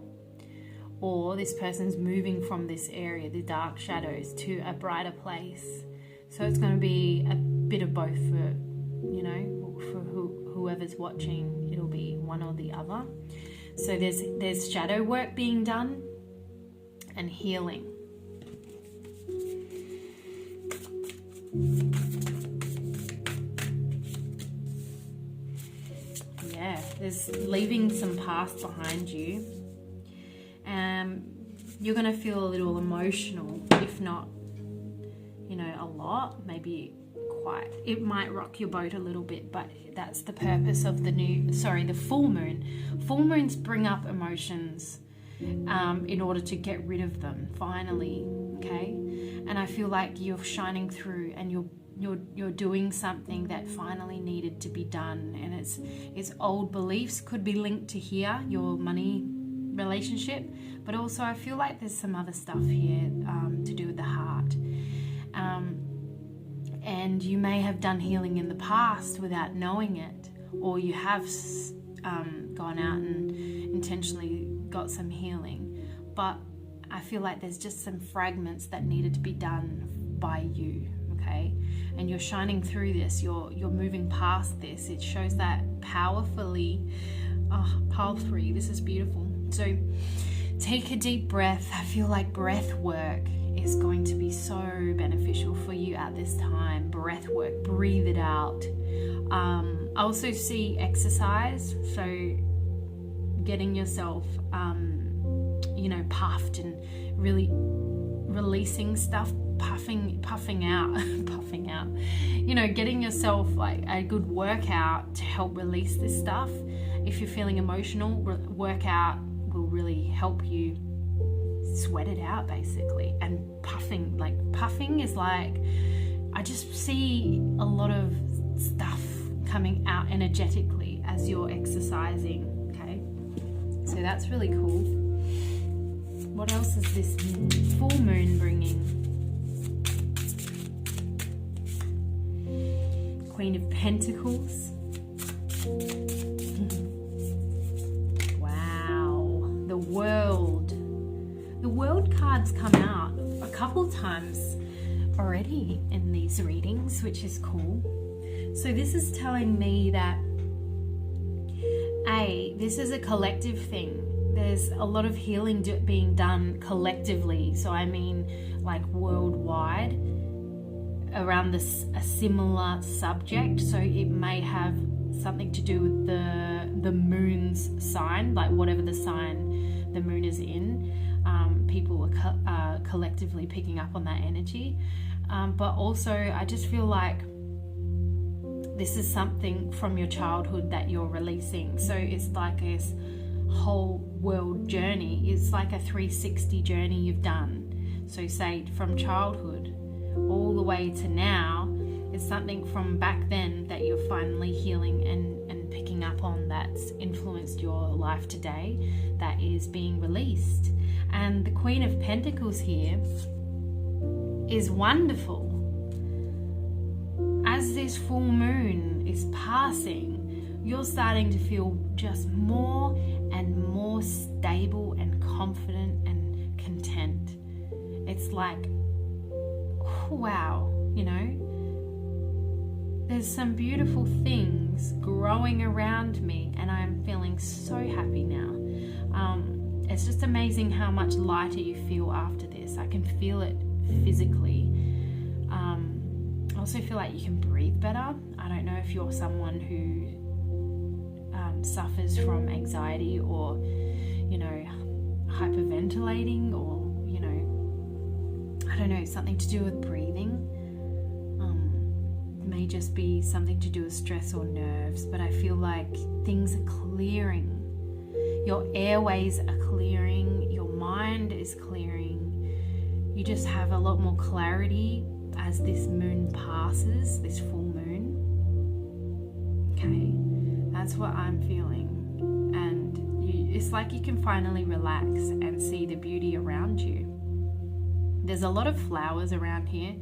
or this person's moving from this area, the dark shadows, to a brighter place. So it's going to be a bit of both for, you know, for whoever's watching. It'll be one or the other. So there's shadow work being done and healing. Yeah, there's leaving some past behind you. You're going to feel a little emotional, if not, you know, a lot, maybe quite. It might rock your boat a little bit, but that's the purpose of the full moon. Full moons bring up emotions in order to get rid of them, finally, okay? And I feel like you're shining through and you're doing something that finally needed to be done, and it's old beliefs, could be linked to here, your money relationship, but also I feel like there's some other stuff here to do with the heart. And you may have done healing in the past without knowing it, or you have gone out and intentionally got some healing, but I feel like there's just some fragments that needed to be done by you, okay? And you're shining through this, you're moving past this. It shows that powerfully. Pile 3, this is beautiful. So take a deep breath. I feel like breath work is going to be so beneficial for you at this time. Breath work, breathe it out. I also see exercise, so getting yourself puffed and really releasing stuff, puffing out puffing out, getting yourself like a good workout to help release this stuff. If you're feeling emotional, workout will really help you sweat it out, basically. And puffing is like, I just see a lot of stuff coming out energetically as you're exercising, okay? So that's really cool. What else is this full moon bringing? Queen of Pentacles. Wow. The World. The World cards come out a couple times already in these readings, which is cool. So this is telling me that this is a collective thing. There's a lot of healing being done collectively. So I mean like worldwide around a similar subject. So it may have something to do with the moon's sign, like whatever the sign the moon is in. People are collectively picking up on that energy. But also I just feel like this is something from your childhood that you're releasing. So it's like this whole world journey. It's like a 360 journey you've done. So say from childhood all the way to now, it's something from back then that you're finally healing and picking up on, that's influenced your life today, that is being released. And the Queen of Pentacles here is wonderful. As this full moon is passing, you're starting to feel just more and more stable and confident and content. It's like, wow, there's some beautiful things growing around me and I'm feeling so happy now. It's just amazing how much lighter you feel after this. I can feel it physically. I also feel like you can breathe better. I don't know if you're someone who suffers from anxiety or, hyperventilating, or, I don't know, something to do with breathing. It may just be something to do with stress or nerves, but I feel like things are clearing. Your airways are clearing, your mind is clearing. You just have a lot more clarity as this moon passes, this full moon. Okay, that's what I'm feeling. And it's like you can finally relax and see the beauty around you. There's a lot of flowers around here.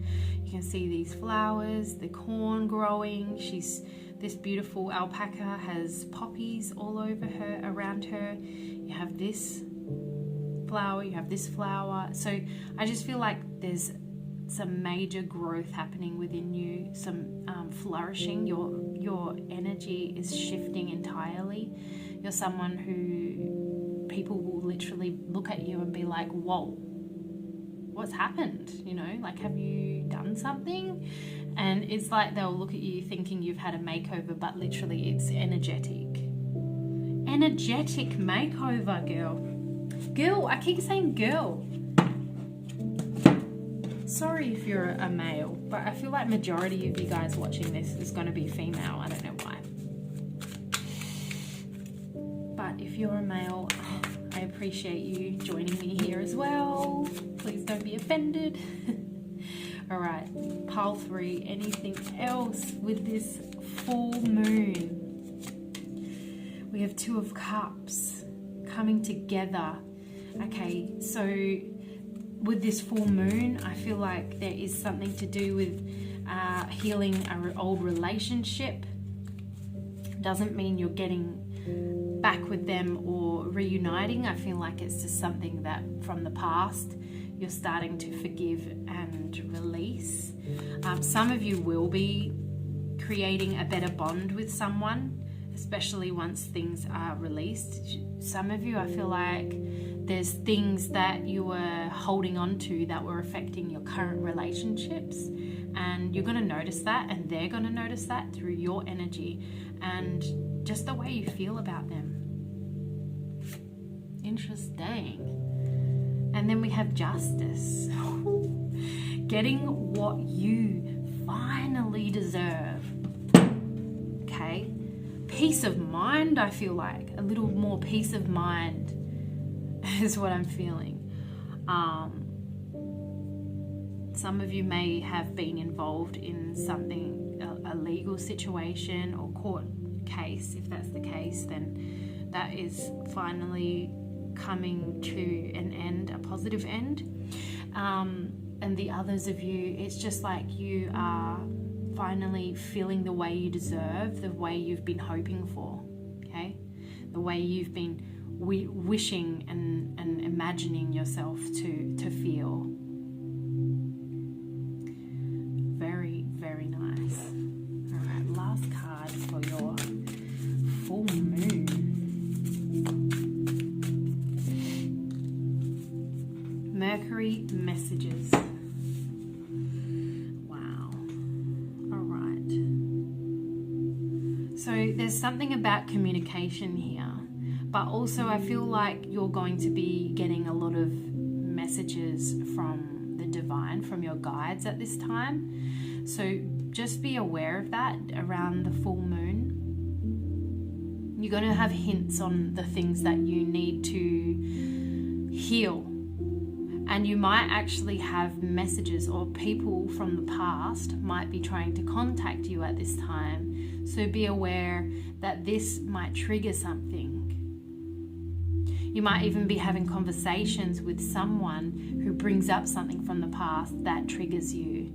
You can see these flowers, the corn growing. This beautiful alpaca has poppies all over her, around her. You have this flower, you have this flower. So I just feel like there's some major growth happening within you, some flourishing. Your energy is shifting entirely. You're someone who people will literally look at you and be like, whoa, what's happened? Like, have you done something? And it's like they'll look at you thinking you've had a makeover, but literally it's energetic makeover, girl. I keep saying girl. Sorry if you're a male, but I feel like majority of you guys watching this is going to be female. I don't know why. But if you're a male, I appreciate you joining me here as well. Please don't be offended. All right, pile 3. Anything else with this full moon? We have 2 of Cups coming together. Okay, so with this full moon, I feel like there is something to do with healing an old relationship. Doesn't mean you're getting back with them or reuniting. I feel like it's just something that from the past you're starting to forgive and release. Some of you will be creating a better bond with someone, especially once things are released. Some of you, I feel like there's things that you were holding on to that were affecting your current relationships, and you're going to notice that, and they're going to notice that through your energy and just the way you feel about them. Interesting. And then we have Justice. Getting what you finally deserve. Okay? Peace of mind, I feel like. A little more peace of mind is what I'm feeling. Some of you may have been involved in something, a legal situation or court case. If that's the case, then that is finally coming to an end, a positive end. And the others of you, it's just like you are finally feeling the way you deserve, the way you've been hoping for, okay? The way you've been wishing and imagining yourself to feel. Very, very nice. All right, last card for your full moon. Mercury messages. Wow. All right. So there's something about communication here, but also I feel like you're going to be getting a lot of messages from the divine, from your guides at this time. So just be aware of that around the full moon. You're going to have hints on the things that you need to heal. And you might actually have messages, or people from the past might be trying to contact you at this time. So be aware that this might trigger something. You might even be having conversations with someone who brings up something from the past that triggers you.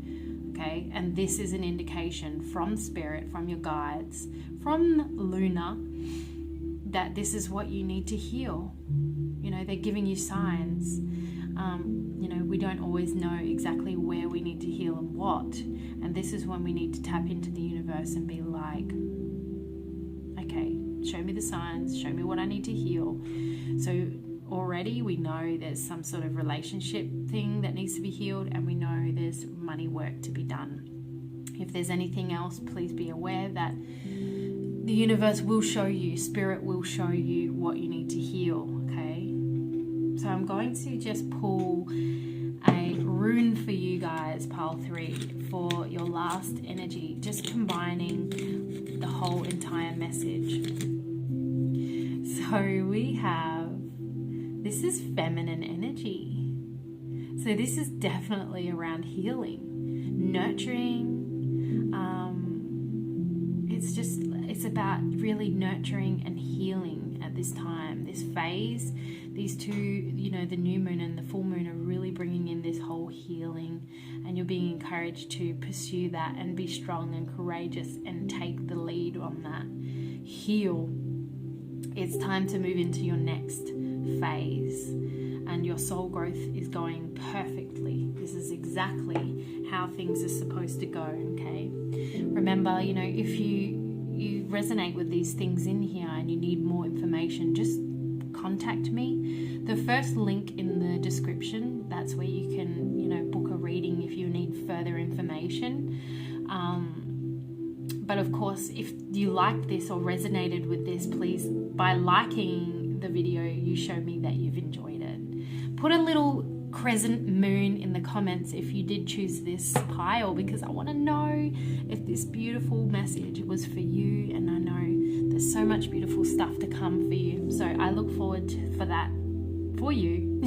Okay? And this is an indication from Spirit, from your guides, from Luna, that this is what you need to heal. They're giving you signs. We don't always know exactly where we need to heal and what. And this is when we need to tap into the universe and be like, okay, show me the signs, show me what I need to heal. So already we know there's some sort of relationship thing that needs to be healed, and we know there's money work to be done. If there's anything else, please be aware that the universe will show you, spirit will show you what you need to heal, okay? So I'm going to just pull a rune for you guys, pile 3, for your last energy, just combining the whole entire message. So we have, this is feminine energy. So this is definitely around healing, nurturing. It's about really nurturing and healing at this time, this phase. These two, the new moon and the full moon are really bringing in this whole healing, and you're being encouraged to pursue that and be strong and courageous and take the lead on that. Heal. It's time to move into your next phase, and your soul growth is going perfectly. This is exactly how things are supposed to go, okay? Remember, if you resonate with these things in here and you need more information, just contact me. The first link in the description, that's where you can, book a reading if you need further information. But of course, if you liked this or resonated with this, please, by liking the video, you show me that you've enjoyed it. Put a little crescent moon in the comments if you did choose this pile, because I want to know if this beautiful message was for you, and I know there's so much beautiful stuff to come for you, so I look forward for that for you.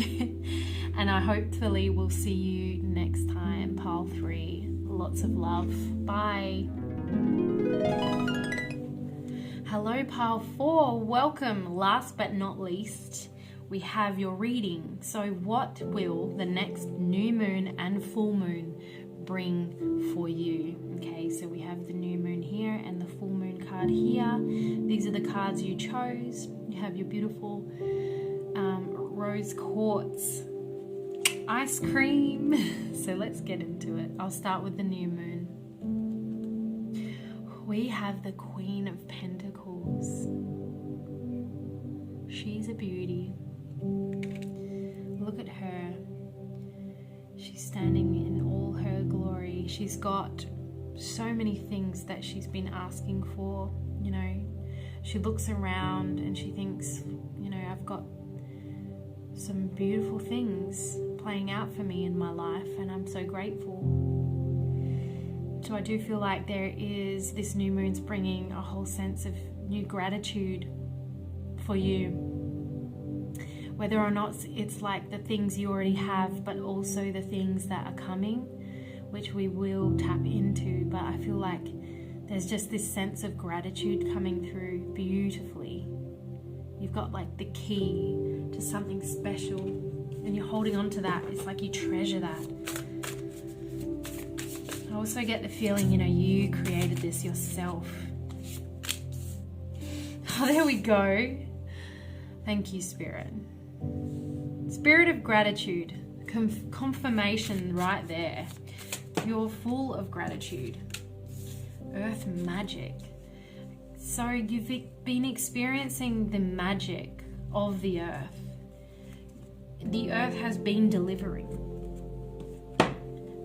And I hopefully will see you next time. Pile 3, lots of love. Bye. Hello, pile 4, welcome. Last but not least, we have your reading. So what will the next new moon and full moon bring for you? Okay, so we have the new moon here and the full moon card here. These are the cards you chose. You have your beautiful rose quartz ice cream. So let's get into it. I'll start with the new moon. We have the Queen of Pentacles. She's a beauty. Look at her. She's standing in all her glory. She's got so many things that she's been asking for. She looks around and she thinks, I've got some beautiful things playing out for me in my life, and I'm so grateful. So I do feel like this new moon's bringing a whole sense of new gratitude for you. Whether or not it's like the things you already have, but also the things that are coming, which we will tap into. But I feel like there's just this sense of gratitude coming through beautifully. You've got like the key to something special, and you're holding on to that. It's like you treasure that. I also get the feeling, you created this yourself. Oh, there we go. Thank you, Spirit. Spirit of gratitude. Confirmation right there. You're full of gratitude. Earth magic. So you've been experiencing the magic of the earth. The earth has been delivering.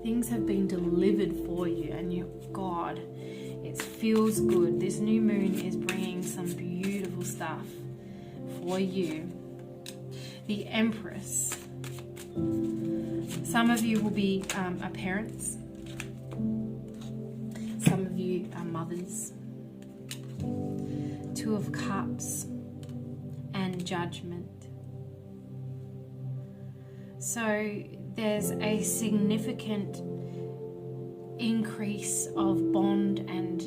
Things have been delivered for you, and God, it feels good. This new moon is bringing some beautiful stuff for you. The Empress. Some of you will be are parents. Some of you are mothers. 2 of Cups and Judgment. So there's a significant increase of bond and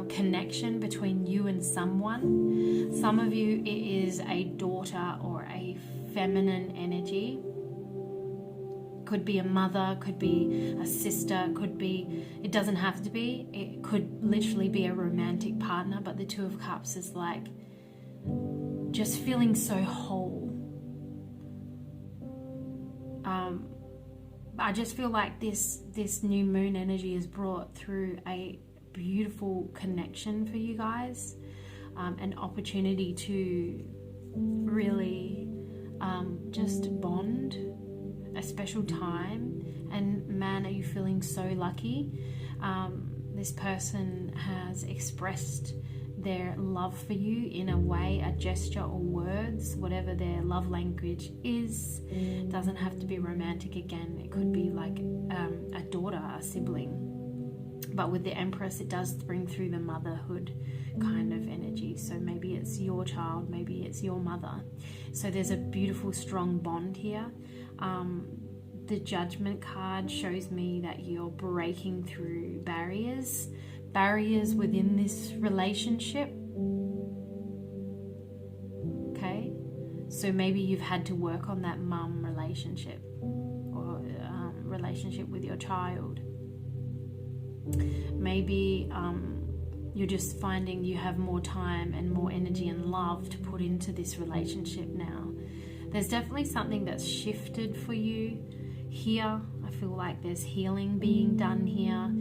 connection between you and someone. Some of you, it is a daughter or a feminine energy. Could be a mother, could be a sister, it doesn't have to be. It could literally be a romantic partner, but the 2 of Cups is like just feeling so whole. I just feel like this new moon energy is brought through a beautiful connection for you guys, an opportunity to really just bond, a special time. And man, are you feeling so lucky. This person has expressed their love for you in a way, a gesture or words, whatever their love language is. It doesn't have to be romantic again. It could be like a daughter, a sibling. But with the Empress, it does bring through the motherhood kind of energy. So maybe it's your child, maybe it's your mother. So there's a beautiful, strong bond here. The Judgment card shows me that you're breaking through barriers within this relationship. Okay, so maybe you've had to work on that mum relationship or relationship with your child. Maybe you're just finding you have more time and more energy and love to put into this relationship now. There's definitely something that's shifted for you here. I feel like there's healing being done here.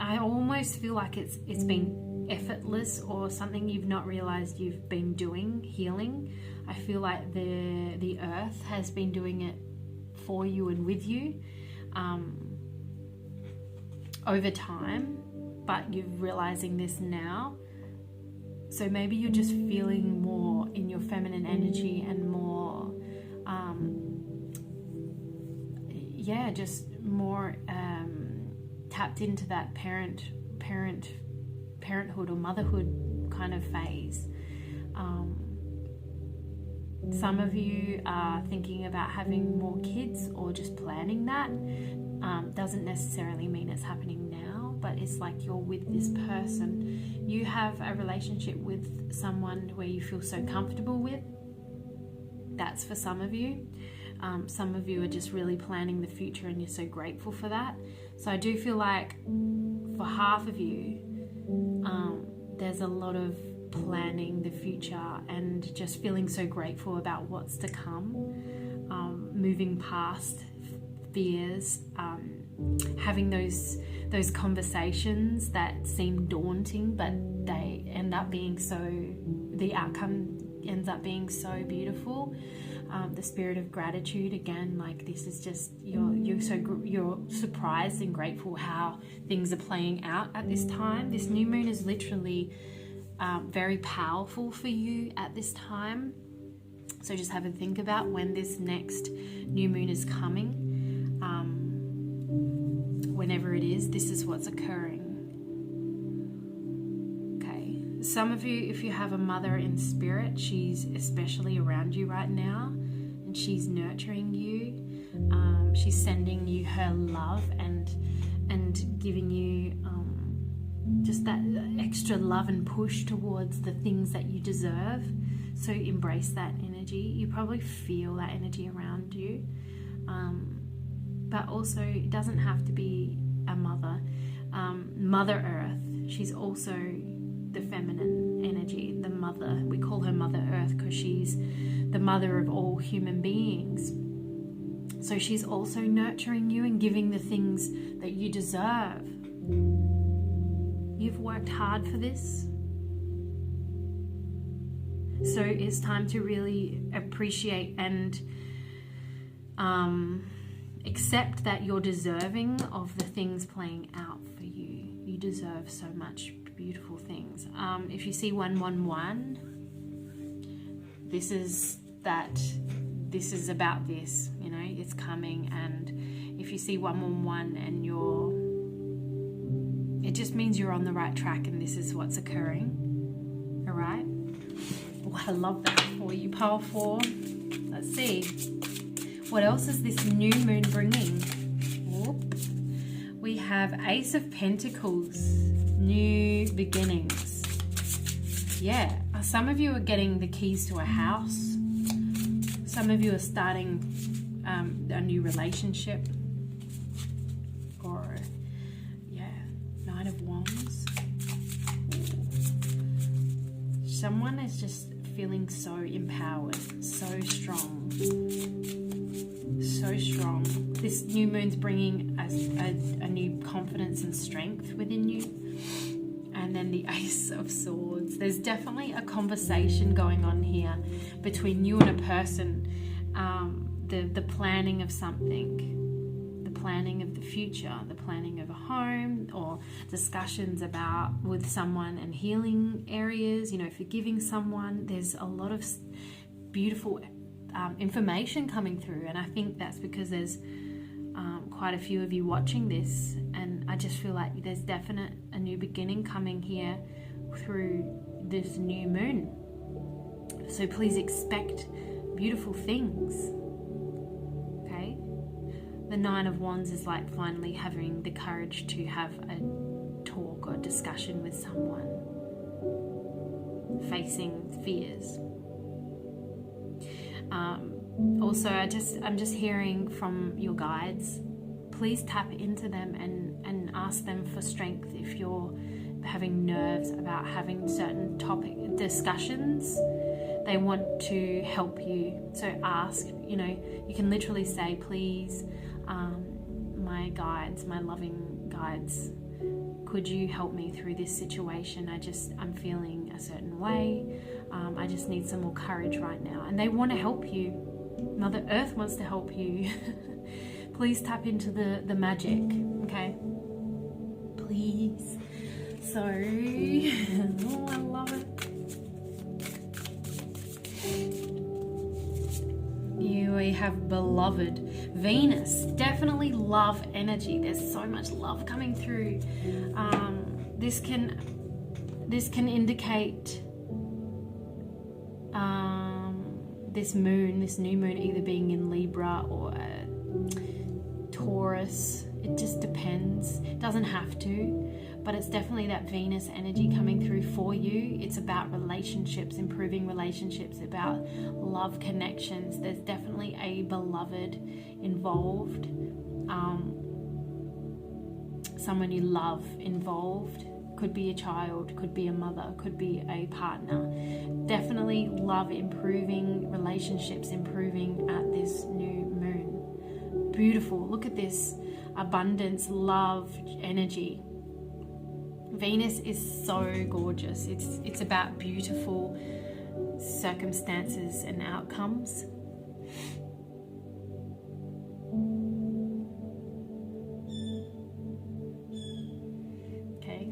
I almost feel like it's been effortless, or something you've not realized you've been doing, healing. I feel like the earth has been doing it for you and with you over time, but you're realizing this now. So maybe you're just feeling more in your feminine energy and more just more tapped into that parenthood or motherhood kind of phase. Some of you are thinking about having more kids or just planning that. Doesn't necessarily mean it's happening now, but it's like you're with this person. You have a relationship with someone where you feel so comfortable with. That's for some of you. Some of you are just really planning the future and you're so grateful for that. So I do feel like for half of you, there's a lot of planning the future and just feeling so grateful about what's to come, moving past fears, having those conversations that seem daunting, but they end up being the outcome ends up being so beautiful. The spirit of gratitude, again, like this is just you're surprised and grateful how things are playing out at this time. This new moon is literally very powerful for you at this time. So just have a think about when this next new moon is coming. Whenever it is, this is what's occurring. Okay, some of you, if you have a mother in spirit, she's especially around you right now, and she's nurturing you. She's sending you her love and giving you just that extra love and push towards the things that you deserve. So embrace that energy. You probably feel that energy around you. But also, it doesn't have to be a mother. Mother Earth, she's also the feminine energy, the mother. We call her Mother Earth because she's the mother of all human beings. So she's also nurturing you and giving the things that you deserve. You've worked hard for this. So it's time to really appreciate and accept that you're deserving of the things playing out for you. You deserve so much beautiful things. If you see 111, this is about this, it's coming. And if you see 111 and it just means you're on the right track and this is what's occurring. All right. Oh, I love that for you, Pile 4. Let's see. What else is this new moon bringing? Whoop. We have Ace of Pentacles, new beginnings. Yeah, some of you are getting the keys to a house. Some of you are starting a new relationship. Or, Knight of Wands. Someone is just feeling so empowered, so strong. So strong. This new moon's bringing a new confidence and strength within you. And then the Ace of Swords. There's definitely a conversation going on here between you and a person. The planning of something. The planning of the future, the planning of a home, or discussions about with someone and healing areas, you know, forgiving someone. There's a lot of beautiful information coming through, and I think that's because there's quite a few of you watching this, and I just feel like there's definite a new beginning coming here through this new moon. So please expect beautiful things. Okay, the Nine of Wands is like finally having the courage to have a talk or discussion with someone, facing fears. Also, I'm just hearing from your guides. Please tap into them and ask them for strength if you're having nerves about having certain topic discussions. They want to help you. So ask, you know, you can literally say, please, my guides, my loving guides, could you help me through this situation? I'm feeling a certain way. I just need some more courage right now. And they want to help you. Mother Earth wants to help you. Please tap into the magic, okay? Please. So, oh, I love it. We have beloved Venus. Definitely love energy. There's so much love coming through. This can indicate this new moon either being in Libra or Taurus. It just depends. It doesn't have to, but it's definitely that Venus energy coming through for you. It's about relationships, improving relationships, about love connections. There's definitely a beloved involved, someone you love involved. Could be a child, could be a mother, could be a partner. Definitely love improving, relationships improving at this new moon. Beautiful. Look at this abundance, love, energy. Venus is so gorgeous. It's about beautiful circumstances and outcomes.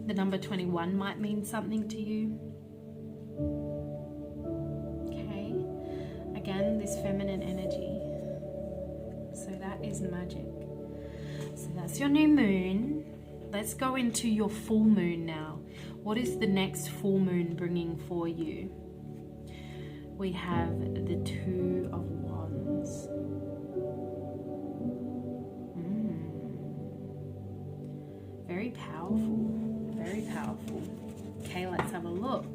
The number 21 might mean something to you. Okay. Again, this feminine energy. So that is magic. So that's your new moon. Let's go into your full moon now. What is the next full moon bringing for you? We have the Two of Wands. Very powerful. Very powerful. Okay, let's have a look.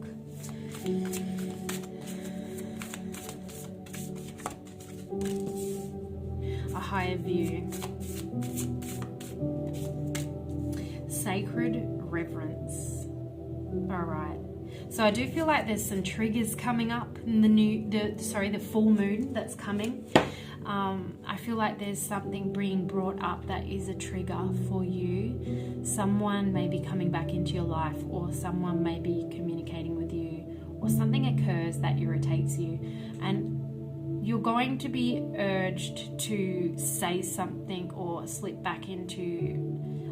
A higher view. Sacred reverence. All right. So I do feel like there's some triggers coming up in the full moon that's coming. I feel like there's something being brought up that is a trigger for you. Someone may be coming back into your life, or someone may be communicating with you, or something occurs that irritates you, and you're going to be urged to say something or slip back into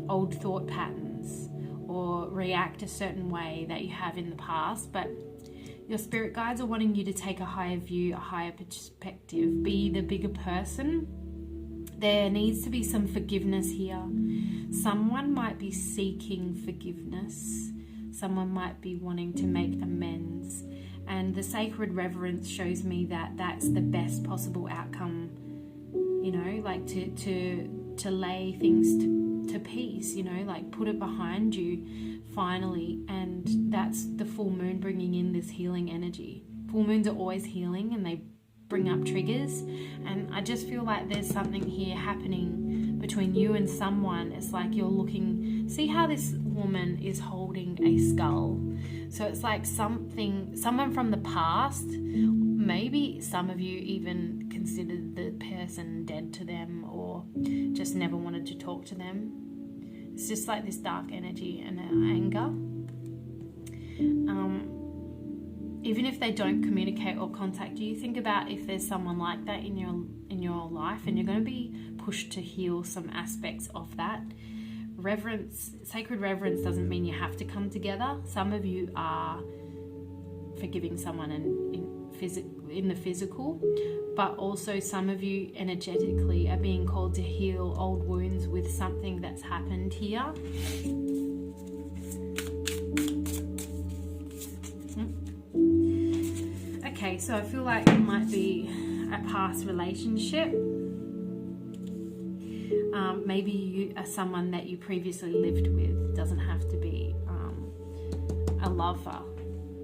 old thought patterns or react a certain way that you have in the past. But your spirit guides are wanting you to take a higher view, a higher perspective, be the bigger person. There needs to be some forgiveness here. Someone might be seeking forgiveness. Someone might be wanting to make amends. And the sacred reverence shows me that that's the best possible outcome, you know, like to lay things to peace, you know, like put it behind you finally. And that's the full moon bringing in this healing energy. Full moons are always healing, and they bring up triggers, and I just feel like there's something here happening between you and someone. It's like you're looking, see how this woman is holding a skull, so it's like someone from the past. Maybe some of you even considered the person dead to them, or just never wanted to talk to them. It's just like this dark energy and anger. even if they don't communicate or contact you, think about if there's someone like that in your life, and you're going to be pushed to heal some aspects of that. Reverence, sacred reverence doesn't mean you have to come together. Some of you are forgiving someone in the physical, but also some of you energetically are being called to heal old wounds with something that's happened here. Okay, so I feel like it might be a past relationship. Maybe you are someone that you previously lived with. Doesn't have to be a lover,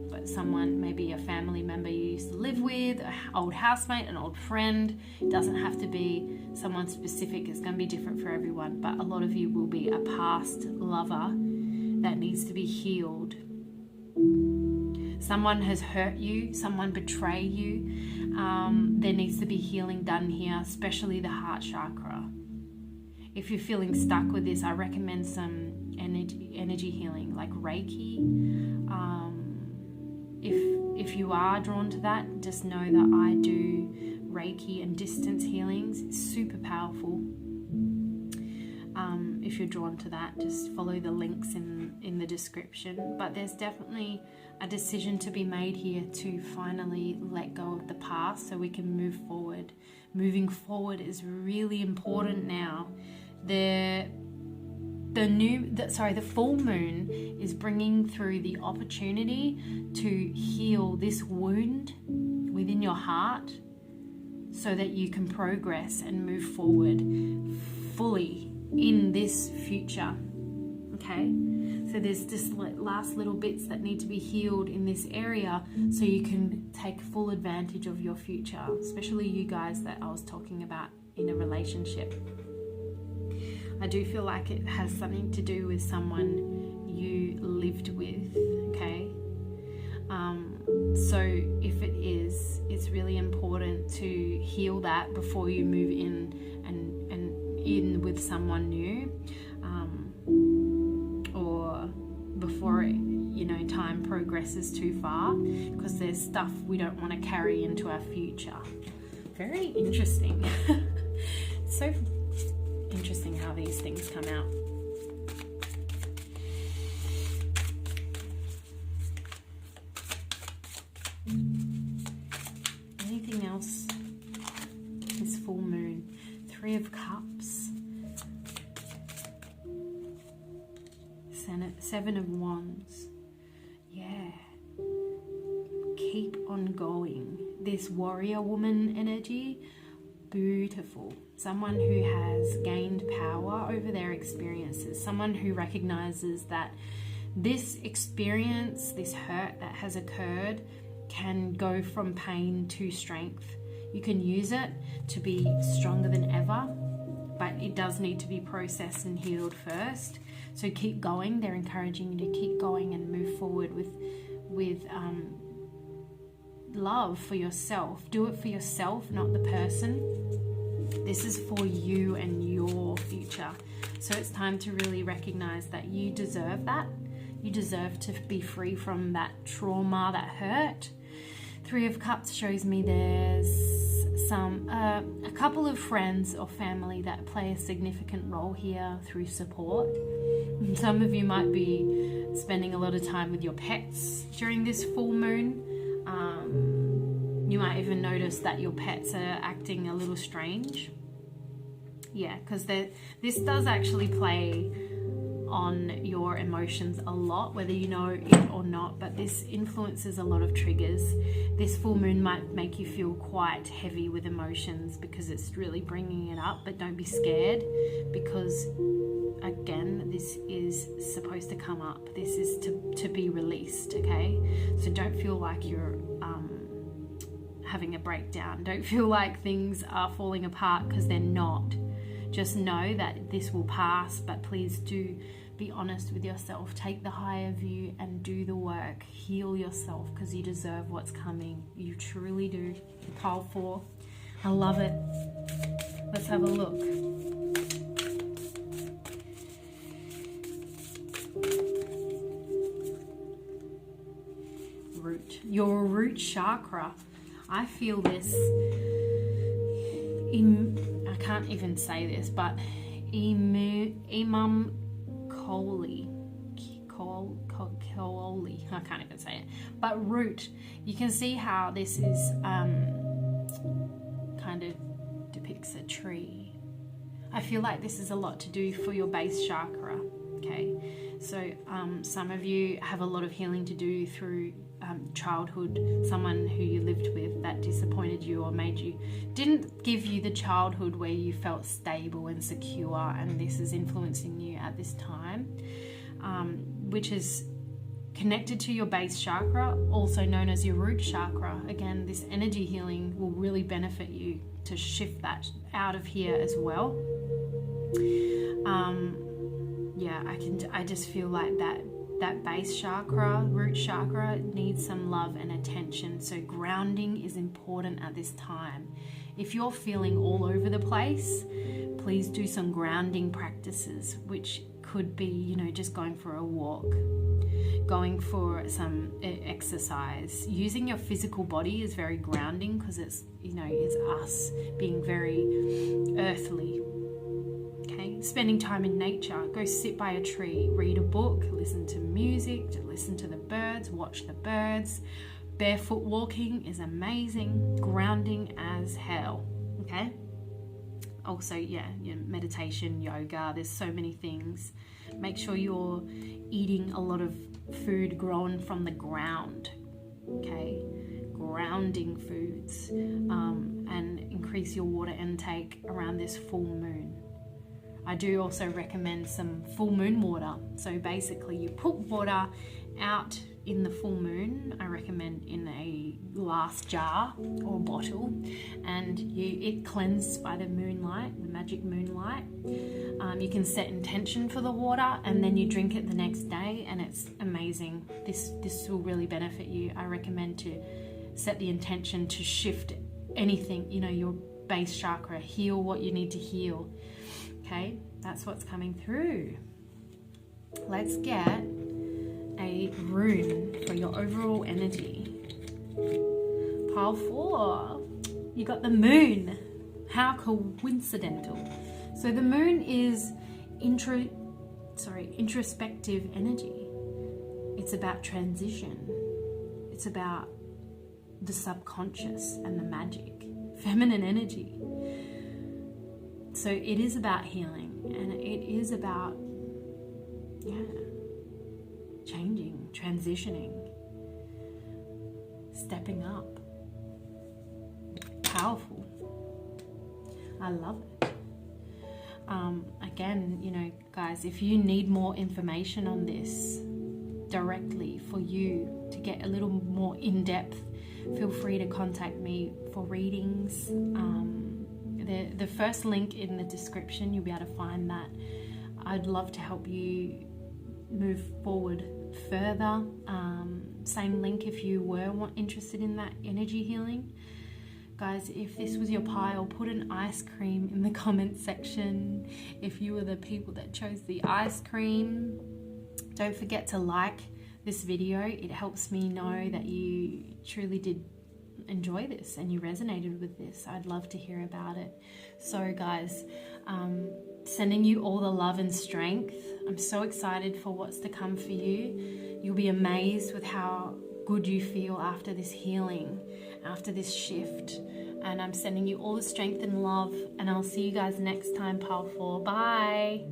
but someone, maybe a family member you used to live with, an old housemate, an old friend. It doesn't have to be someone specific. It's going to be different for everyone, but a lot of you will be a past lover that needs to be healed. Someone has hurt you, someone betrayed you. There needs to be healing done here, especially the heart chakra. If you're feeling stuck with this, I recommend some energy healing, like Reiki. If you are drawn to that, just know that I do Reiki and distance healings. It's super powerful. If you're drawn to that, just follow the links in the description. But there's definitely a decision to be made here to finally let go of the past so we can move forward. Moving forward is really important now. The full moon is bringing through the opportunity to heal this wound within your heart so that you can progress and move forward fully in this future. Okay, so there's just last little bits that need to be healed in this area so you can take full advantage of your future, especially you guys that I was talking about in a relationship. I do feel like it has something to do with someone you lived with, okay? So if it is, it's really important to heal that before you move in and in with someone new, or before time progresses too far, because there's stuff we don't want to carry into our future. Very interesting. So interesting how these things come out. Anything else? This full moon. 3 of Cups. 7 of Wands. Yeah. Keep on going. This warrior woman energy. Beautiful. Someone who has gained power over their experiences. Someone who recognizes that this experience, this hurt that has occurred, can go from pain to strength. You can use it to be stronger than ever, but it does need to be processed and healed first. So keep going. They're encouraging you to keep going and move forward with love for yourself. Do it for yourself, not the person. This is for you and your future. So it's time to really recognize that you deserve that. You deserve to be free from that trauma, that hurt. 3 of Cups shows me there's a couple of friends or family that play a significant role here through support. And some of you might be spending a lot of time with your pets during this full moon. You might even notice that your pets are acting a little strange. Yeah, because this does actually play on your emotions a lot, whether you know it or not, but this influences a lot of triggers. This full moon might make you feel quite heavy with emotions because it's really bringing it up, but don't be scared, because again, this is supposed to come up. This is to be released, okay? So don't feel like you're having a breakdown. Don't feel like things are falling apart, because they're not. Just know that this will pass, but please do be honest with yourself. Take the higher view and do the work. Heal yourself, because you deserve what's coming. You truly do. Pile 4. I love it. Let's have a look. Root. your root chakra. I feel this in, I can't even say this, but 𝗀𝗺𝗺𝗀, I can't even say it, but root. You can see how this is kind of depicts a tree. I feel like this is a lot to do for your base chakra. Okay, so some of you have a lot of healing to do through childhood, someone who you lived with that disappointed you or didn't give you the childhood where you felt stable and secure, and this is influencing you at this time, which is connected to your base chakra, also known as your root chakra. Again, this energy healing will really benefit you to shift that out of here as well. Yeah, I just feel like that base chakra, root chakra, needs some love and attention. So grounding is important at this time. If you're feeling all over the place, please do some grounding practices, which could be, you know, just going for a walk, going for some exercise. Using your physical body is very grounding because it's, you know, it's us being very earthly. Okay, spending time in nature. Go sit by a tree, read a book, listen to music, listen to the birds, watch the birds. Barefoot walking is amazing, grounding as hell. Okay. Also, yeah, meditation, yoga, there's so many things. Make sure you're eating a lot of food grown from the ground, okay? Grounding foods, and increase your water intake around this full moon. I do also recommend some full moon water. So basically you put water out in the full moon, I recommend in a glass jar or bottle, and it cleansed by the moonlight, the magic moonlight. You can set intention for the water and then you drink it the next day, and it's amazing. This will really benefit you. I recommend to set the intention to shift anything, you know, your base chakra, heal what you need to heal. Okay, that's what's coming through. Let's get a rune for your overall energy. Pile 4, you got the moon. How coincidental. So the moon is introspective energy. It's about transition. It's about the subconscious and the magic, feminine energy. So it is about healing, and it is about, changing, transitioning, stepping up. Powerful. I love it. Again, you know, guys, if you need more information on this directly for you to get a little more in-depth, feel free to contact me for readings. The first link in the description, you'll be able to find that. I'd love to help you move forward further. Same link if you were interested in that energy healing. Guys, if this was your pile, put an ice cream in the comment section. If you were the people that chose the ice cream, don't forget to like this video. It helps me know that you truly did enjoy this and you resonated with this. I'd love to hear about it. So guys, sending you all the love and strength. I'm so excited for what's to come for you. You'll be amazed with how good you feel after this healing, after this shift. And I'm sending you all the strength and love, and I'll see you guys next time, Pile 4. Bye.